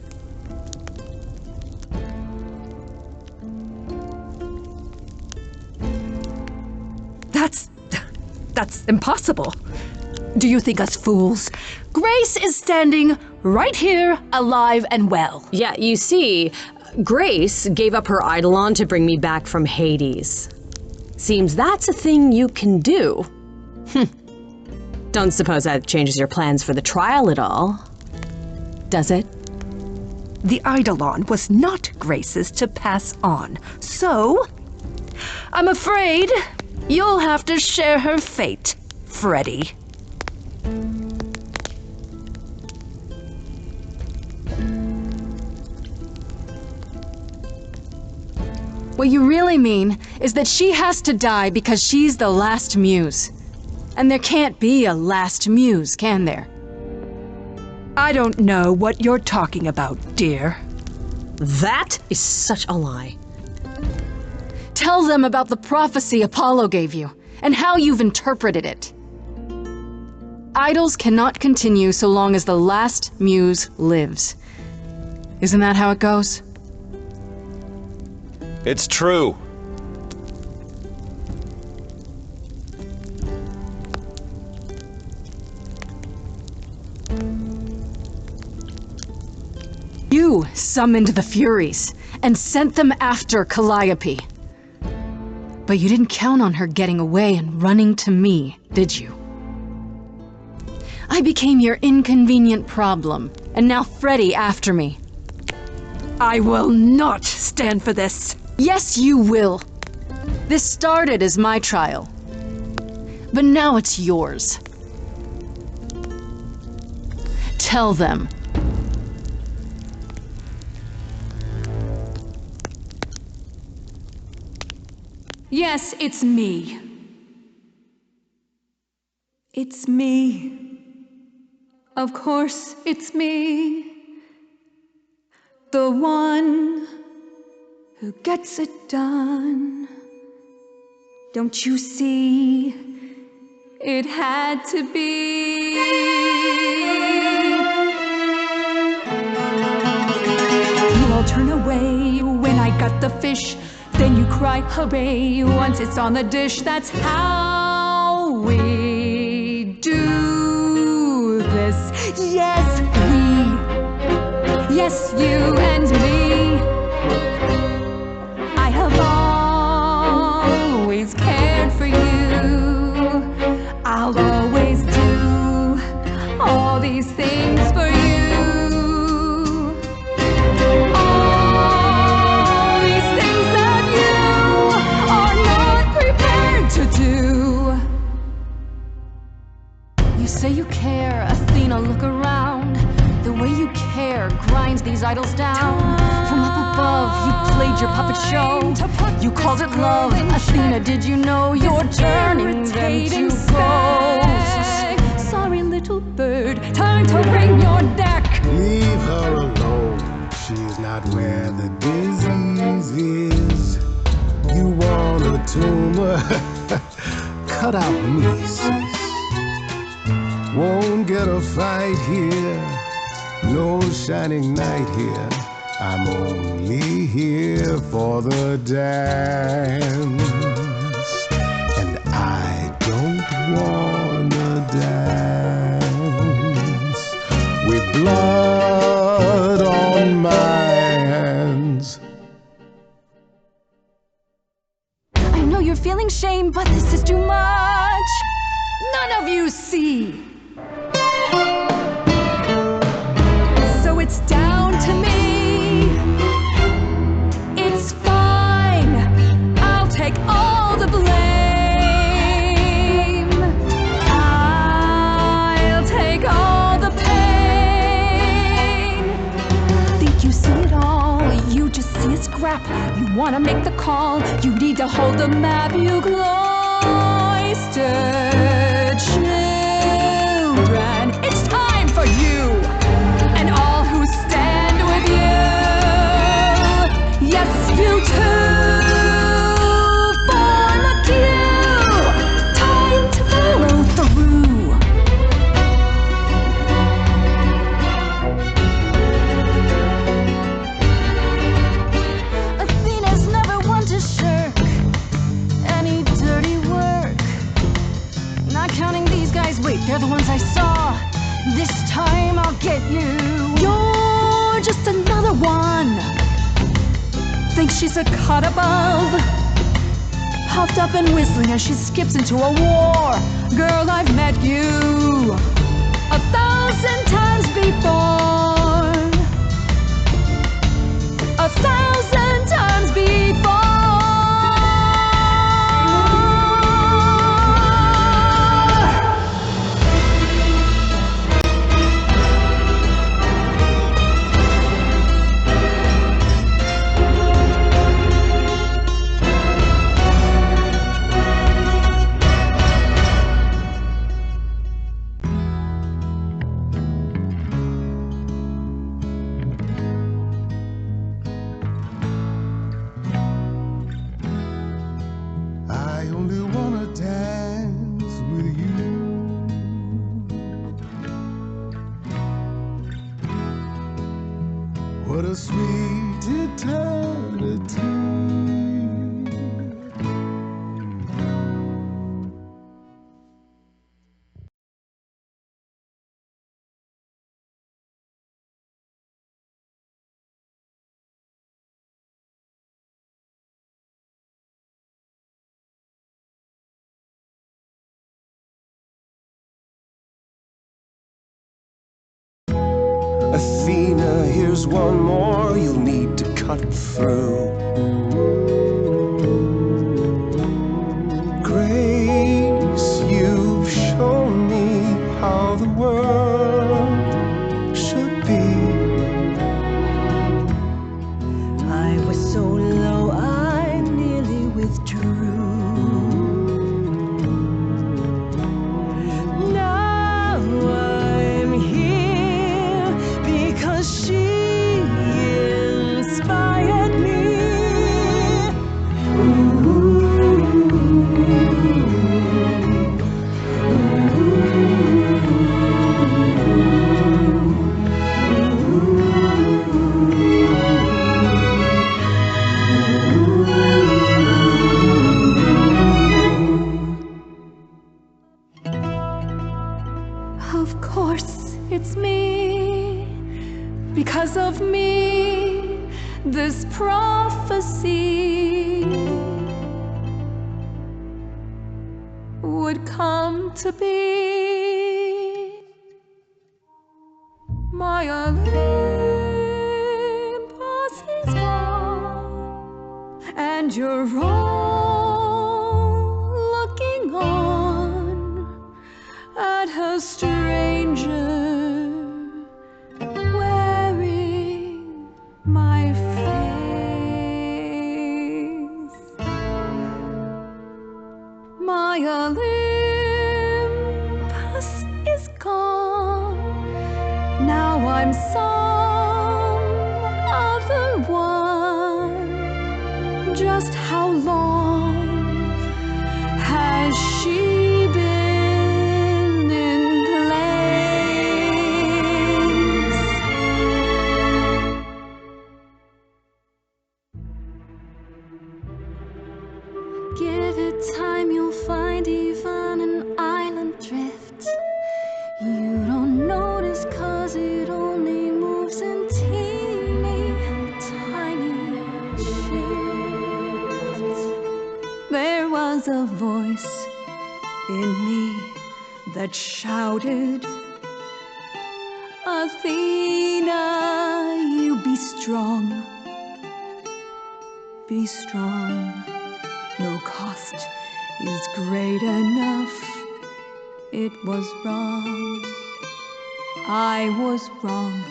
That's impossible. Do you think us fools? Grace is standing right here, alive and well. Yeah, you see, Grace gave up her eidolon to bring me back from Hades. Seems that's a thing you can do. Don't suppose that changes your plans for the trial at all, does it? The eidolon was not Grace's to pass on, so I'm afraid you'll have to share her fate, Freddie. What you really mean is that she has to die because she's the last Muse. And there can't be a last Muse, can there? I don't know what you're talking about, dear. That is such a lie. Tell them about the prophecy Apollo gave you, and how you've interpreted it. Idols cannot continue so long as the last Muse lives. Isn't that how it goes? It's true. You summoned the Furies and sent them after Calliope. But you didn't count on her getting away and running to me, did you? I became your inconvenient problem, and now Freddie after me. I will not stand for this. Yes, you will. This started as my trial, but now it's yours. Tell them. Yes, it's me. It's me. Of course, it's me. The one who gets it done. Don't you see? It had to be. You all turn away when I got the fish. cry, hooray. Once it's on the dish, that's how we do this. Yes, we. Yes, you and me. I have always cared for you. I'll always do all these things for you. All these things that you are not prepared to do. You say you care, Athena, look around. The way you care grinds these idols down. From up above, you played your puppet show. You called it love. Athena, did you know you're turning them to ghosts? Sorry, little bird, time to bring your deck. Leave her alone. She's not where the disease is. You want a tumor? Cut out meases. Won't get a fight here. No shining night here. I'm only here for the dance. And I don't wanna dance with blood on my hands. I know you're feeling shame, but this is too much. None of you see. So it's down to me. It's fine. I'll take all the blame. I'll take all the pain. Think you see it all? You just see a scrap. You wanna make the call. You need to hold the map. You cloistered children. It's time for you and all who stand with you. Yes, you too. Form a queue. Time to follow through. Athena's never one to shirk any dirty work. Not counting these guys. Wait, they're the ones I saw. This time I'll get you. You're just another one. Thinks she's a cut above. Puffed up and whistling as she skips into a war. Girl, I've met you 1,000 times before. 1,000 times before. I only wanna dance with you. What a sweet eternity. Athena, here's one more you'll need to cut through. Grace, you've shown me how the world should be. I was so low I nearly withdrew. Now I'm here because she inspired me. Of course, it's me. Because of me, this prophecy would come to be. My Olympus is gone, and you're all looking on at a stranger wearing my face. My Olympus is gone. Now I'm some other one. Just how long has she been in place? Give it time, you'll find even an island drift. You don't notice 'cause it only moves in teeny tiny shifts. There was a voice in me that shouted, Athena, you be strong. Be strong. No cost is great enough. It was wrong. I was wrong.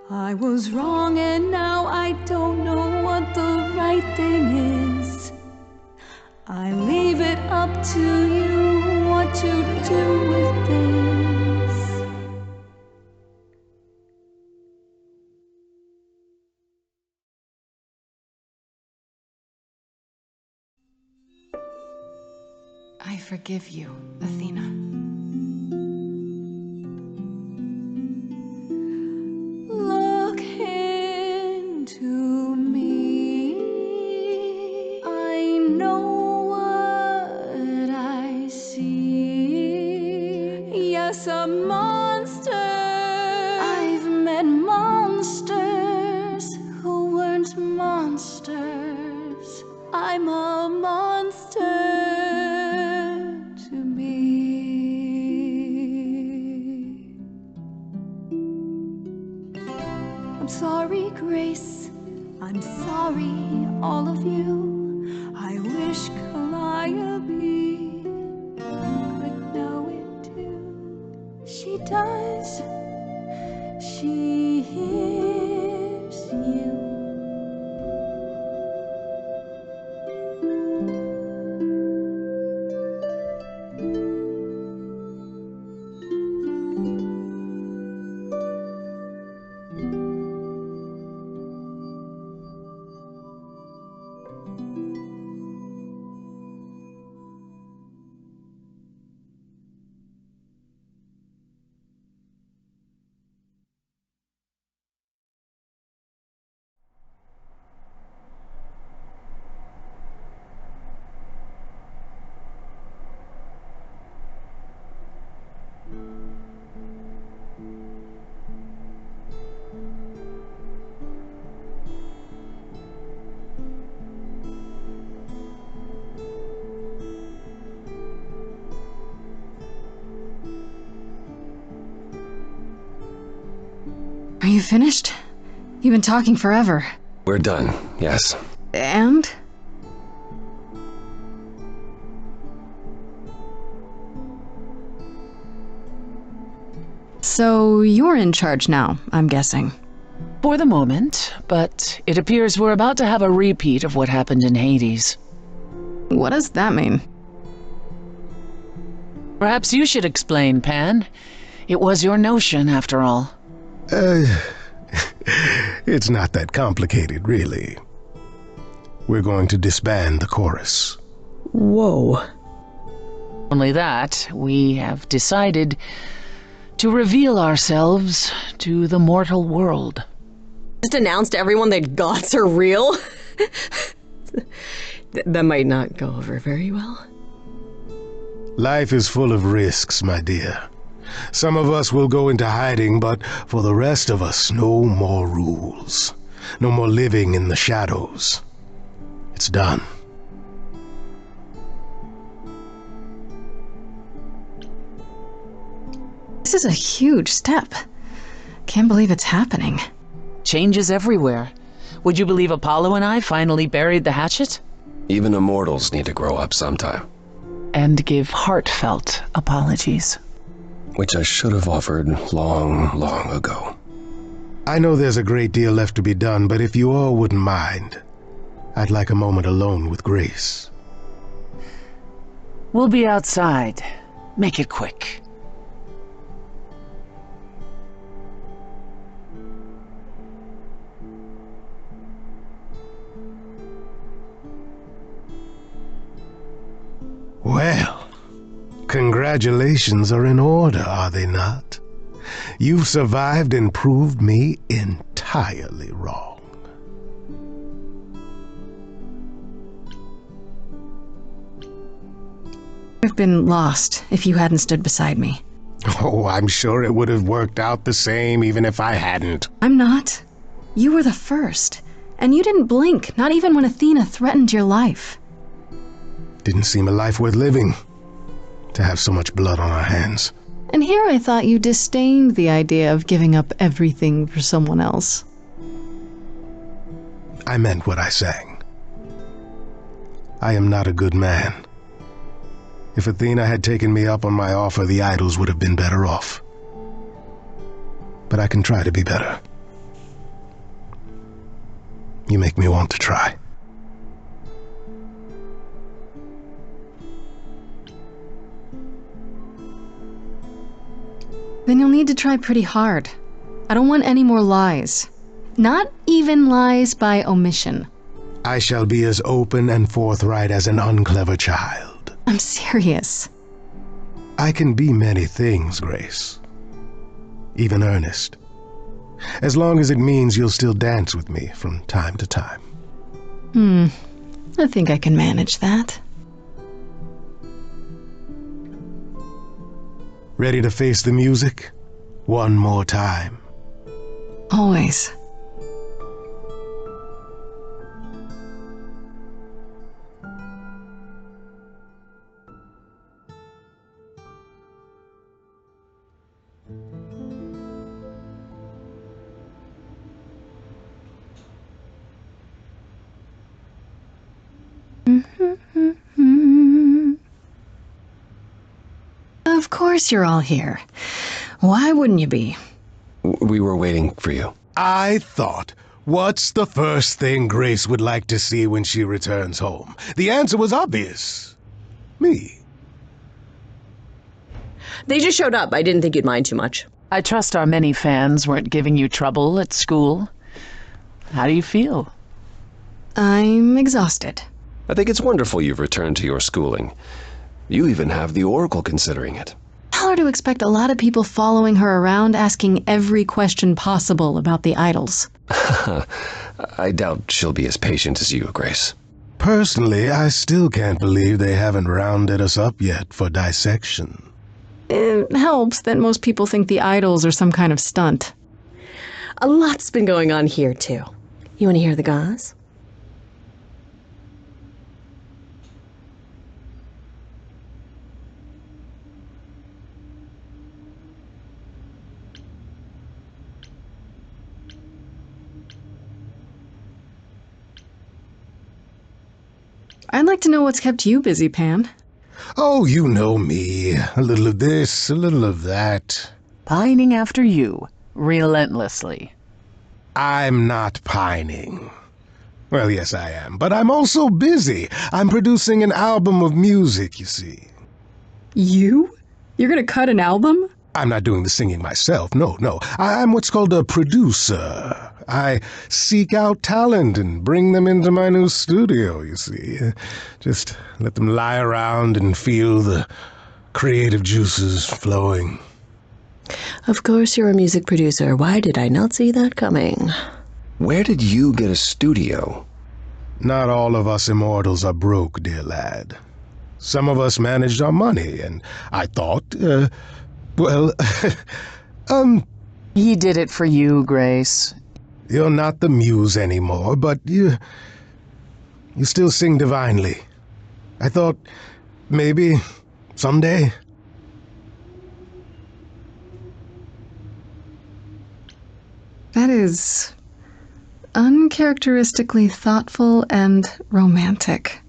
I was wrong, and now I don't know what the right thing is. I leave it up to you what to do with this. I forgive you, Athena. Look into me. I know what I see. Yes, a monster. I've met monsters who weren't monsters. I'm a monster. I'm sorry, Grace. I'm sorry, all of you. I wish Calliope could know it too. She does. She hears you. Are you finished? You've been talking forever. We're done, yes. And? So you're in charge now, I'm guessing. For the moment, but it appears we're about to have a repeat of what happened in Hades. What does that mean? Perhaps you should explain, Pan. It was your notion, after all. It's not that complicated, really. We're going to disband the chorus. Whoa. Only that, we have decided to reveal ourselves to the mortal world. Just announce to everyone that gods are real? That might not go over very well. Life is full of risks, my dear. Some of us will go into hiding, but for the rest of us, no more rules. No more living in the shadows. It's done. This is a huge step. Can't believe it's happening. Changes everywhere. Would you believe Apollo and I finally buried the hatchet? Even immortals need to grow up sometime. And give heartfelt apologies. Which I should have offered long, long ago. I know there's a great deal left to be done, but if you all wouldn't mind, I'd like a moment alone with Grace. We'll be outside. Make it quick. Well, congratulations are in order, are they not? You've survived and proved me entirely wrong. I've been lost if you hadn't stood beside me. Oh, I'm sure it would have worked out the same even if I hadn't. I'm not. You were the first. And you didn't blink, not even when Athena threatened your life. Didn't seem a life worth living, to have so much blood on our hands. And here I thought you disdained the idea of giving up everything for someone else. I meant what I sang. I am not a good man. If Athena had taken me up on my offer, the idols would have been better off. But I can try to be better. You make me want to try. Then you'll need to try pretty hard. I don't want any more lies. Not even lies by omission. I shall be as open and forthright as an unclever child. I'm serious. I can be many things, Grace. Even earnest. As long as it means you'll still dance with me from time to time. I think I can manage that. Ready to face the music? One more time. Always. Of course you're all here. Why wouldn't you be? We were waiting for you. I thought, what's the first thing Grace would like to see when she returns home? The answer was obvious. Me. They just showed up. I didn't think you'd mind too much. I trust our many fans weren't giving you trouble at school. How do you feel? I'm exhausted. I think it's wonderful you've returned to your schooling. You even have the Oracle considering it. Tell her to expect a lot of people following her around asking every question possible about the idols. I doubt she'll be as patient as you, Grace. Personally, I still can't believe they haven't rounded us up yet for dissection. It helps that most people think the idols are some kind of stunt. A lot's been going on here, too. You want to hear the gauze? I'd like to know what's kept you busy, Pan. Oh, you know me. A little of this, a little of that. Pining after you, relentlessly. I'm not pining. Well, yes, I am, but I'm also busy. I'm producing an album of music, you see. You? You're gonna cut an album? I'm not doing the singing myself, no. I'm what's called a producer. I seek out talent and bring them into my new studio, you see. Just let them lie around and feel the creative juices flowing. Of course you're a music producer. Why did I not see that coming? Where did you get a studio? Not all of us immortals are broke, dear lad. Some of us managed our money, and I thought, well, He did it for you, Grace. You're not the Muse anymore, but you still sing divinely. I thought, maybe, someday. That is uncharacteristically thoughtful and romantic.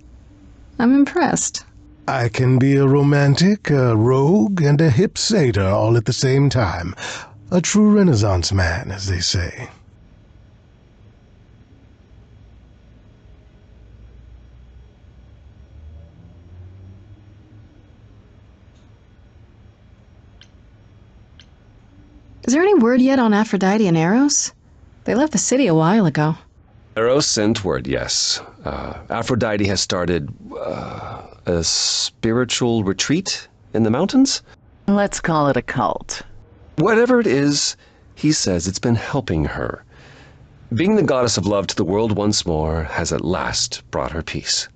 I'm impressed. I can be a romantic, a rogue, and a hip satyr all at the same time. A true Renaissance man, as they say. Is there any word yet on Aphrodite and Eros? They left the city a while ago. Eros sent word, yes. Aphrodite has started a spiritual retreat in the mountains? Let's call it a cult. Whatever it is, he says it's been helping her. Being the goddess of love to the world once more has at last brought her peace.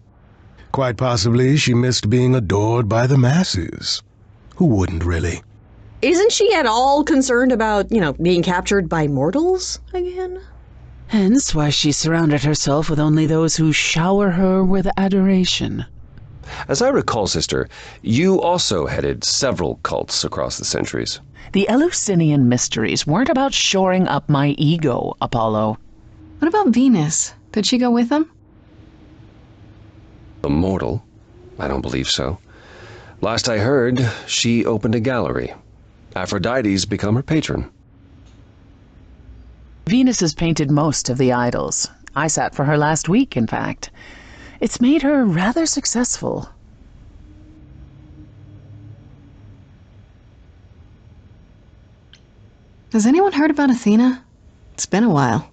Quite possibly she missed being adored by the masses. Who wouldn't, really? Isn't she at all concerned about, being captured by mortals again? Hence why she surrounded herself with only those who shower her with adoration. As I recall, sister, you also headed several cults across the centuries. The Eleusinian mysteries weren't about shoring up my ego, Apollo. What about Venus? Did she go with them? A mortal? I don't believe so. Last I heard, she opened a gallery. Aphrodite's become her patron. Venus has painted most of the idols. I sat for her last week, in fact. It's made her rather successful. Has anyone heard about Athena? It's been a while.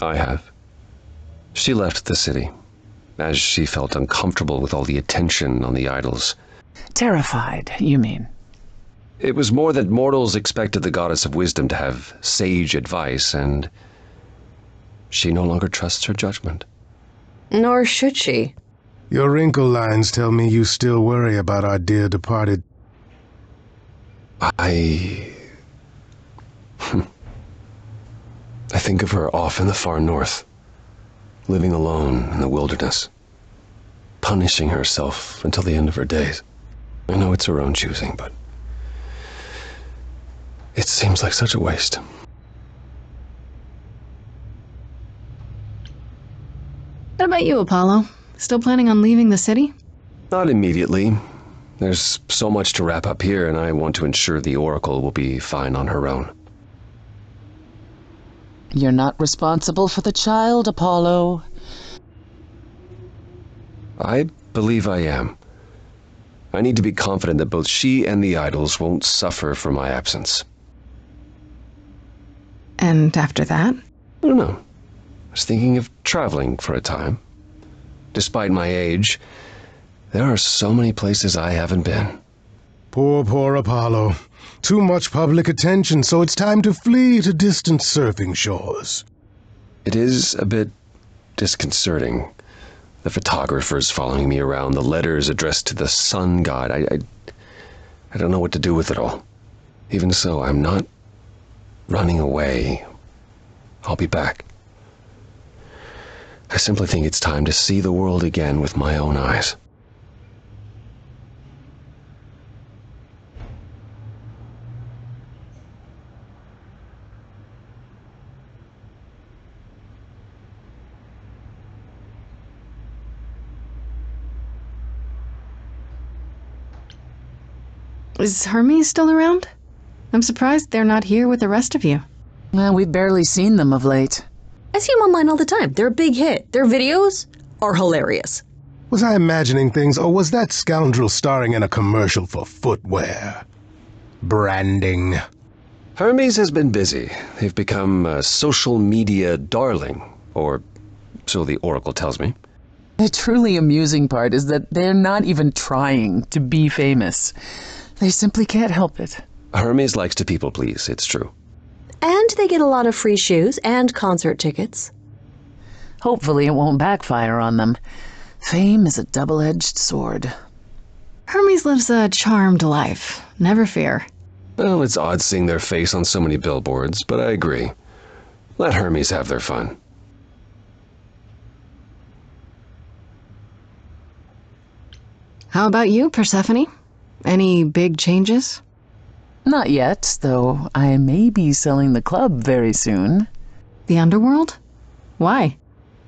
I have. She left the city, as she felt uncomfortable with all the attention on the idols. Terrified, you mean? It was more that mortals expected the goddess of wisdom to have sage advice, and she no longer trusts her judgment. Nor should she. Your wrinkle lines tell me you still worry about our dear departed. I think of her off in the far north, living alone in the wilderness, punishing herself until the end of her days. I know it's her own choosing, but it seems like such a waste. What about you, Apollo? Still planning on leaving the city? Not immediately. There's so much to wrap up here, and I want to ensure the Oracle will be fine on her own. You're not responsible for the child, Apollo. I believe I am. I need to be confident that both she and the idols won't suffer for my absence. And after that? I don't know. I was thinking of traveling for a time. Despite my age, there are so many places I haven't been. Poor Apollo. Too much public attention, so it's time to flee to distant surfing shores. It is a bit disconcerting. The photographers following me around, the letters addressed to the sun god. I don't know what to do with it all. Even so, I'm not running away. I'll be back. I simply think it's time to see the world again with my own eyes. Is Hermes still around? I'm surprised they're not here with the rest of you. Well, we've barely seen them of late. I see them online all the time. They're a big hit. Their videos are hilarious. Was I imagining things, or was that scoundrel starring in a commercial for footwear? Branding. Hermes has been busy. They've become a social media darling, or so the Oracle tells me. The truly amusing part is that they're not even trying to be famous. They simply can't help it. Hermes likes to people please, it's true. And they get a lot of free shoes and concert tickets. Hopefully it won't backfire on them. Fame is a double-edged sword. Hermes lives a charmed life. Never fear. Well, it's odd seeing their face on so many billboards, but I agree. Let Hermes have their fun. How about you, Persephone? Any big changes? Not yet, though I may be selling the club very soon. The underworld? Why?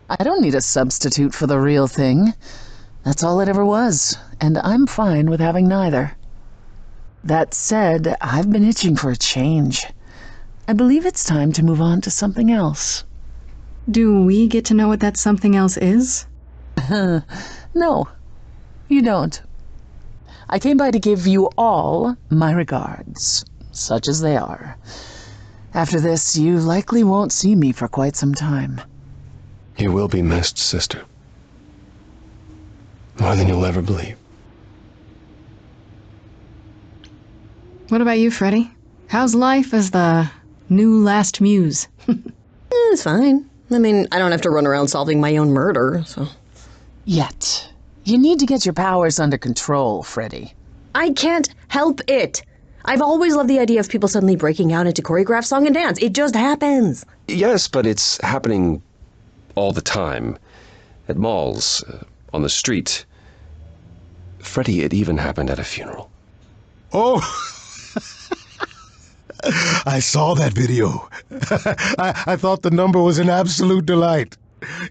I don't need a substitute for the real thing. That's all it ever was, and I'm fine with having neither. That said, I've been itching for a change. I believe it's time to move on to something else. Do we get to know what that something else is? No, you don't. I came by to give you all my regards, such as they are. After this, you likely won't see me for quite some time. You will be missed, sister. More than you'll ever believe. What about you, Freddy? How's life as the new last muse? It's fine. I mean, I don't have to run around solving my own murder, so... Yet. You need to get your powers under control, Freddy. I can't help it. I've always loved the idea of people suddenly breaking out into choreographed song and dance. It just happens. Yes, but it's happening all the time. At malls, on the street. Freddy, it even happened at a funeral. Oh! I saw that video. I thought the number was an absolute delight,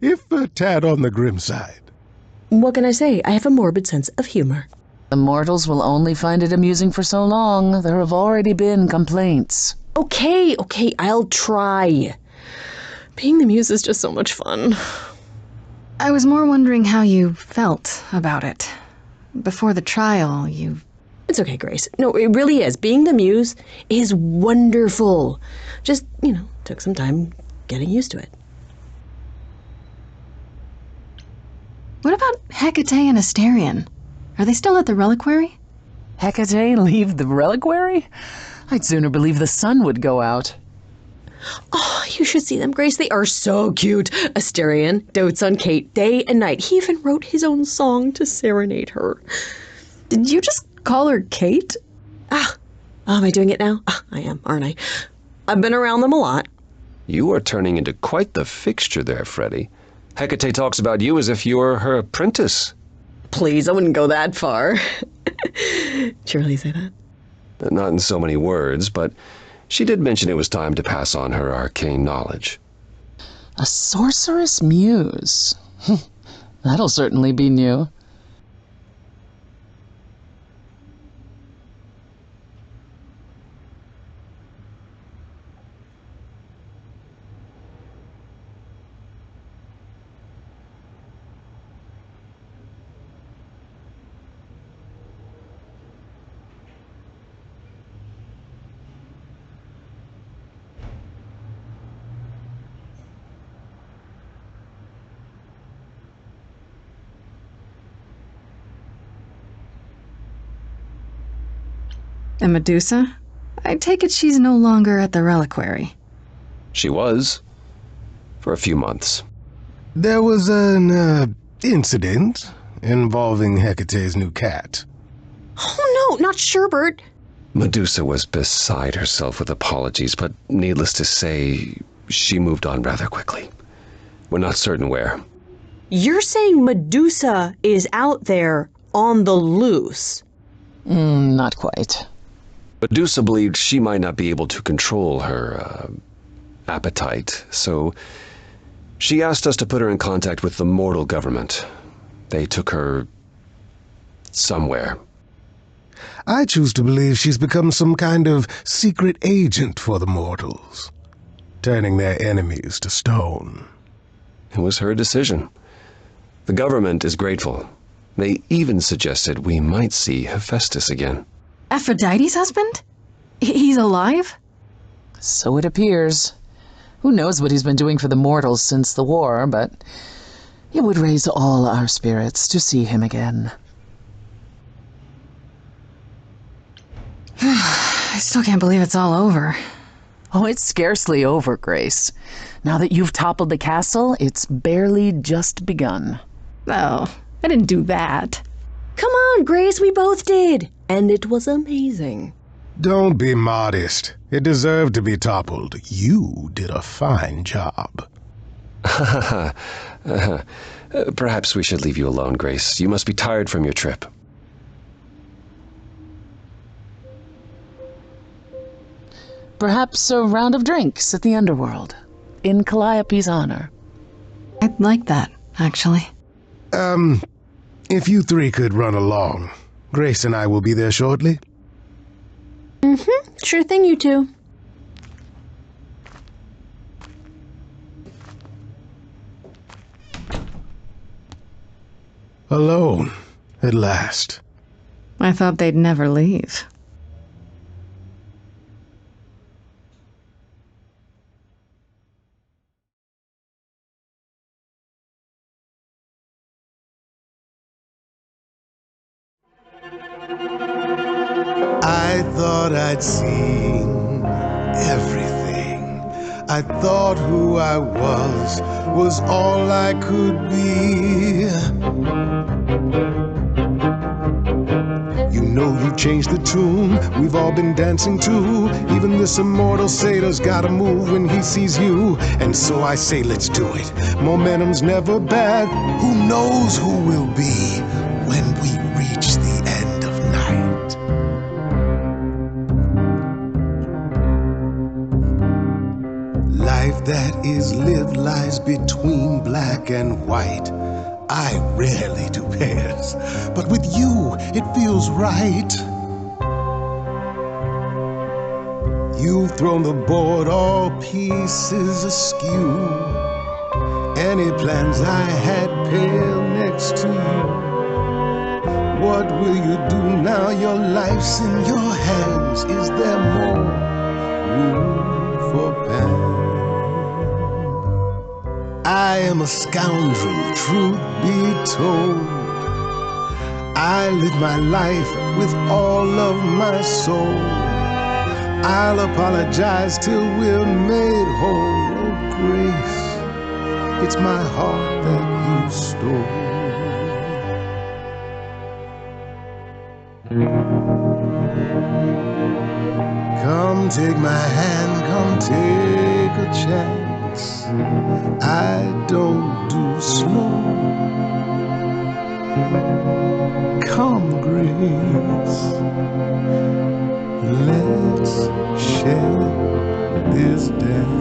if a tad on the grim side. What can I say? I have a morbid sense of humor. The mortals will only find it amusing for so long. There have already been complaints. Okay, I'll try. Being the muse is just so much fun. I was more wondering how you felt about it. Before the trial, you... It's okay, Grace. No, it really is. Being the muse is wonderful. Just, took some time getting used to it. What about Hecate and Asterion? Are they still at the reliquary? Hecate leave the reliquary? I'd sooner believe the sun would go out. Oh, you should see them, Grace. They are so cute. Asterion dotes on Kate day and night. He even wrote his own song to serenade her. Did you just call her Kate? Am I doing it now? I am, aren't I? I've been around them a lot. You are turning into quite the fixture there, Freddy. Hecate talks about you as if you were her apprentice. Please, I wouldn't go that far. Did you really say that? Not in so many words, but she did mention it was time to pass on her arcane knowledge. A sorceress muse. That'll certainly be new. And Medusa? I take it she's no longer at the reliquary. She was. For a few months. There was an, incident involving Hecate's new cat. Oh no, not Sherbert. Medusa was beside herself with apologies, but needless to say, she moved on rather quickly. We're not certain where. You're saying Medusa is out there on the loose? Not quite. Medusa believed she might not be able to control her, appetite, so she asked us to put her in contact with the mortal government. They took her somewhere. I choose to believe she's become some kind of secret agent for the mortals, turning their enemies to stone. It was her decision. The government is grateful. They even suggested we might see Hephaestus again. Aphrodite's husband? He's alive? So it appears. Who knows what he's been doing for the mortals since the war, but it would raise all our spirits to see him again. I still can't believe it's all over. Oh, it's scarcely over, Grace. Now that you've toppled the castle, it's barely just begun. Oh, I didn't do that. Come on, Grace, we both did. And it was amazing. Don't be modest. It deserved to be toppled. You did a fine job. Perhaps we should leave you alone, Grace. You must be tired from your trip. Perhaps a round of drinks at the underworld, in Calliope's honor. I'd like that, actually. If you three could run along, Grace and I will be there shortly. Sure thing, you two. Alone, at last. I thought they'd never leave. I thought I'd seen everything. I thought who I was all I could be. You know you changed the tune we've all been dancing to. Even this immortal satyr's gotta move when he sees you. And so I say let's do it. Momentum's never bad. Who knows who we'll be when we reach the end of night. Life that is lived lies between black and white. I rarely do pairs, but with you it feels right. You've thrown the board all pieces askew. Any plans I had pale next to you. What will you do now your life's in your hands? Is there more room for pan? I am a scoundrel, truth be told. I live my life with all of my soul. I'll apologize till we're made whole. Oh, Grace, it's my heart that you stole. Come take my hand, come take a chance. I don't do slow. Come, Grace, let's share this dance.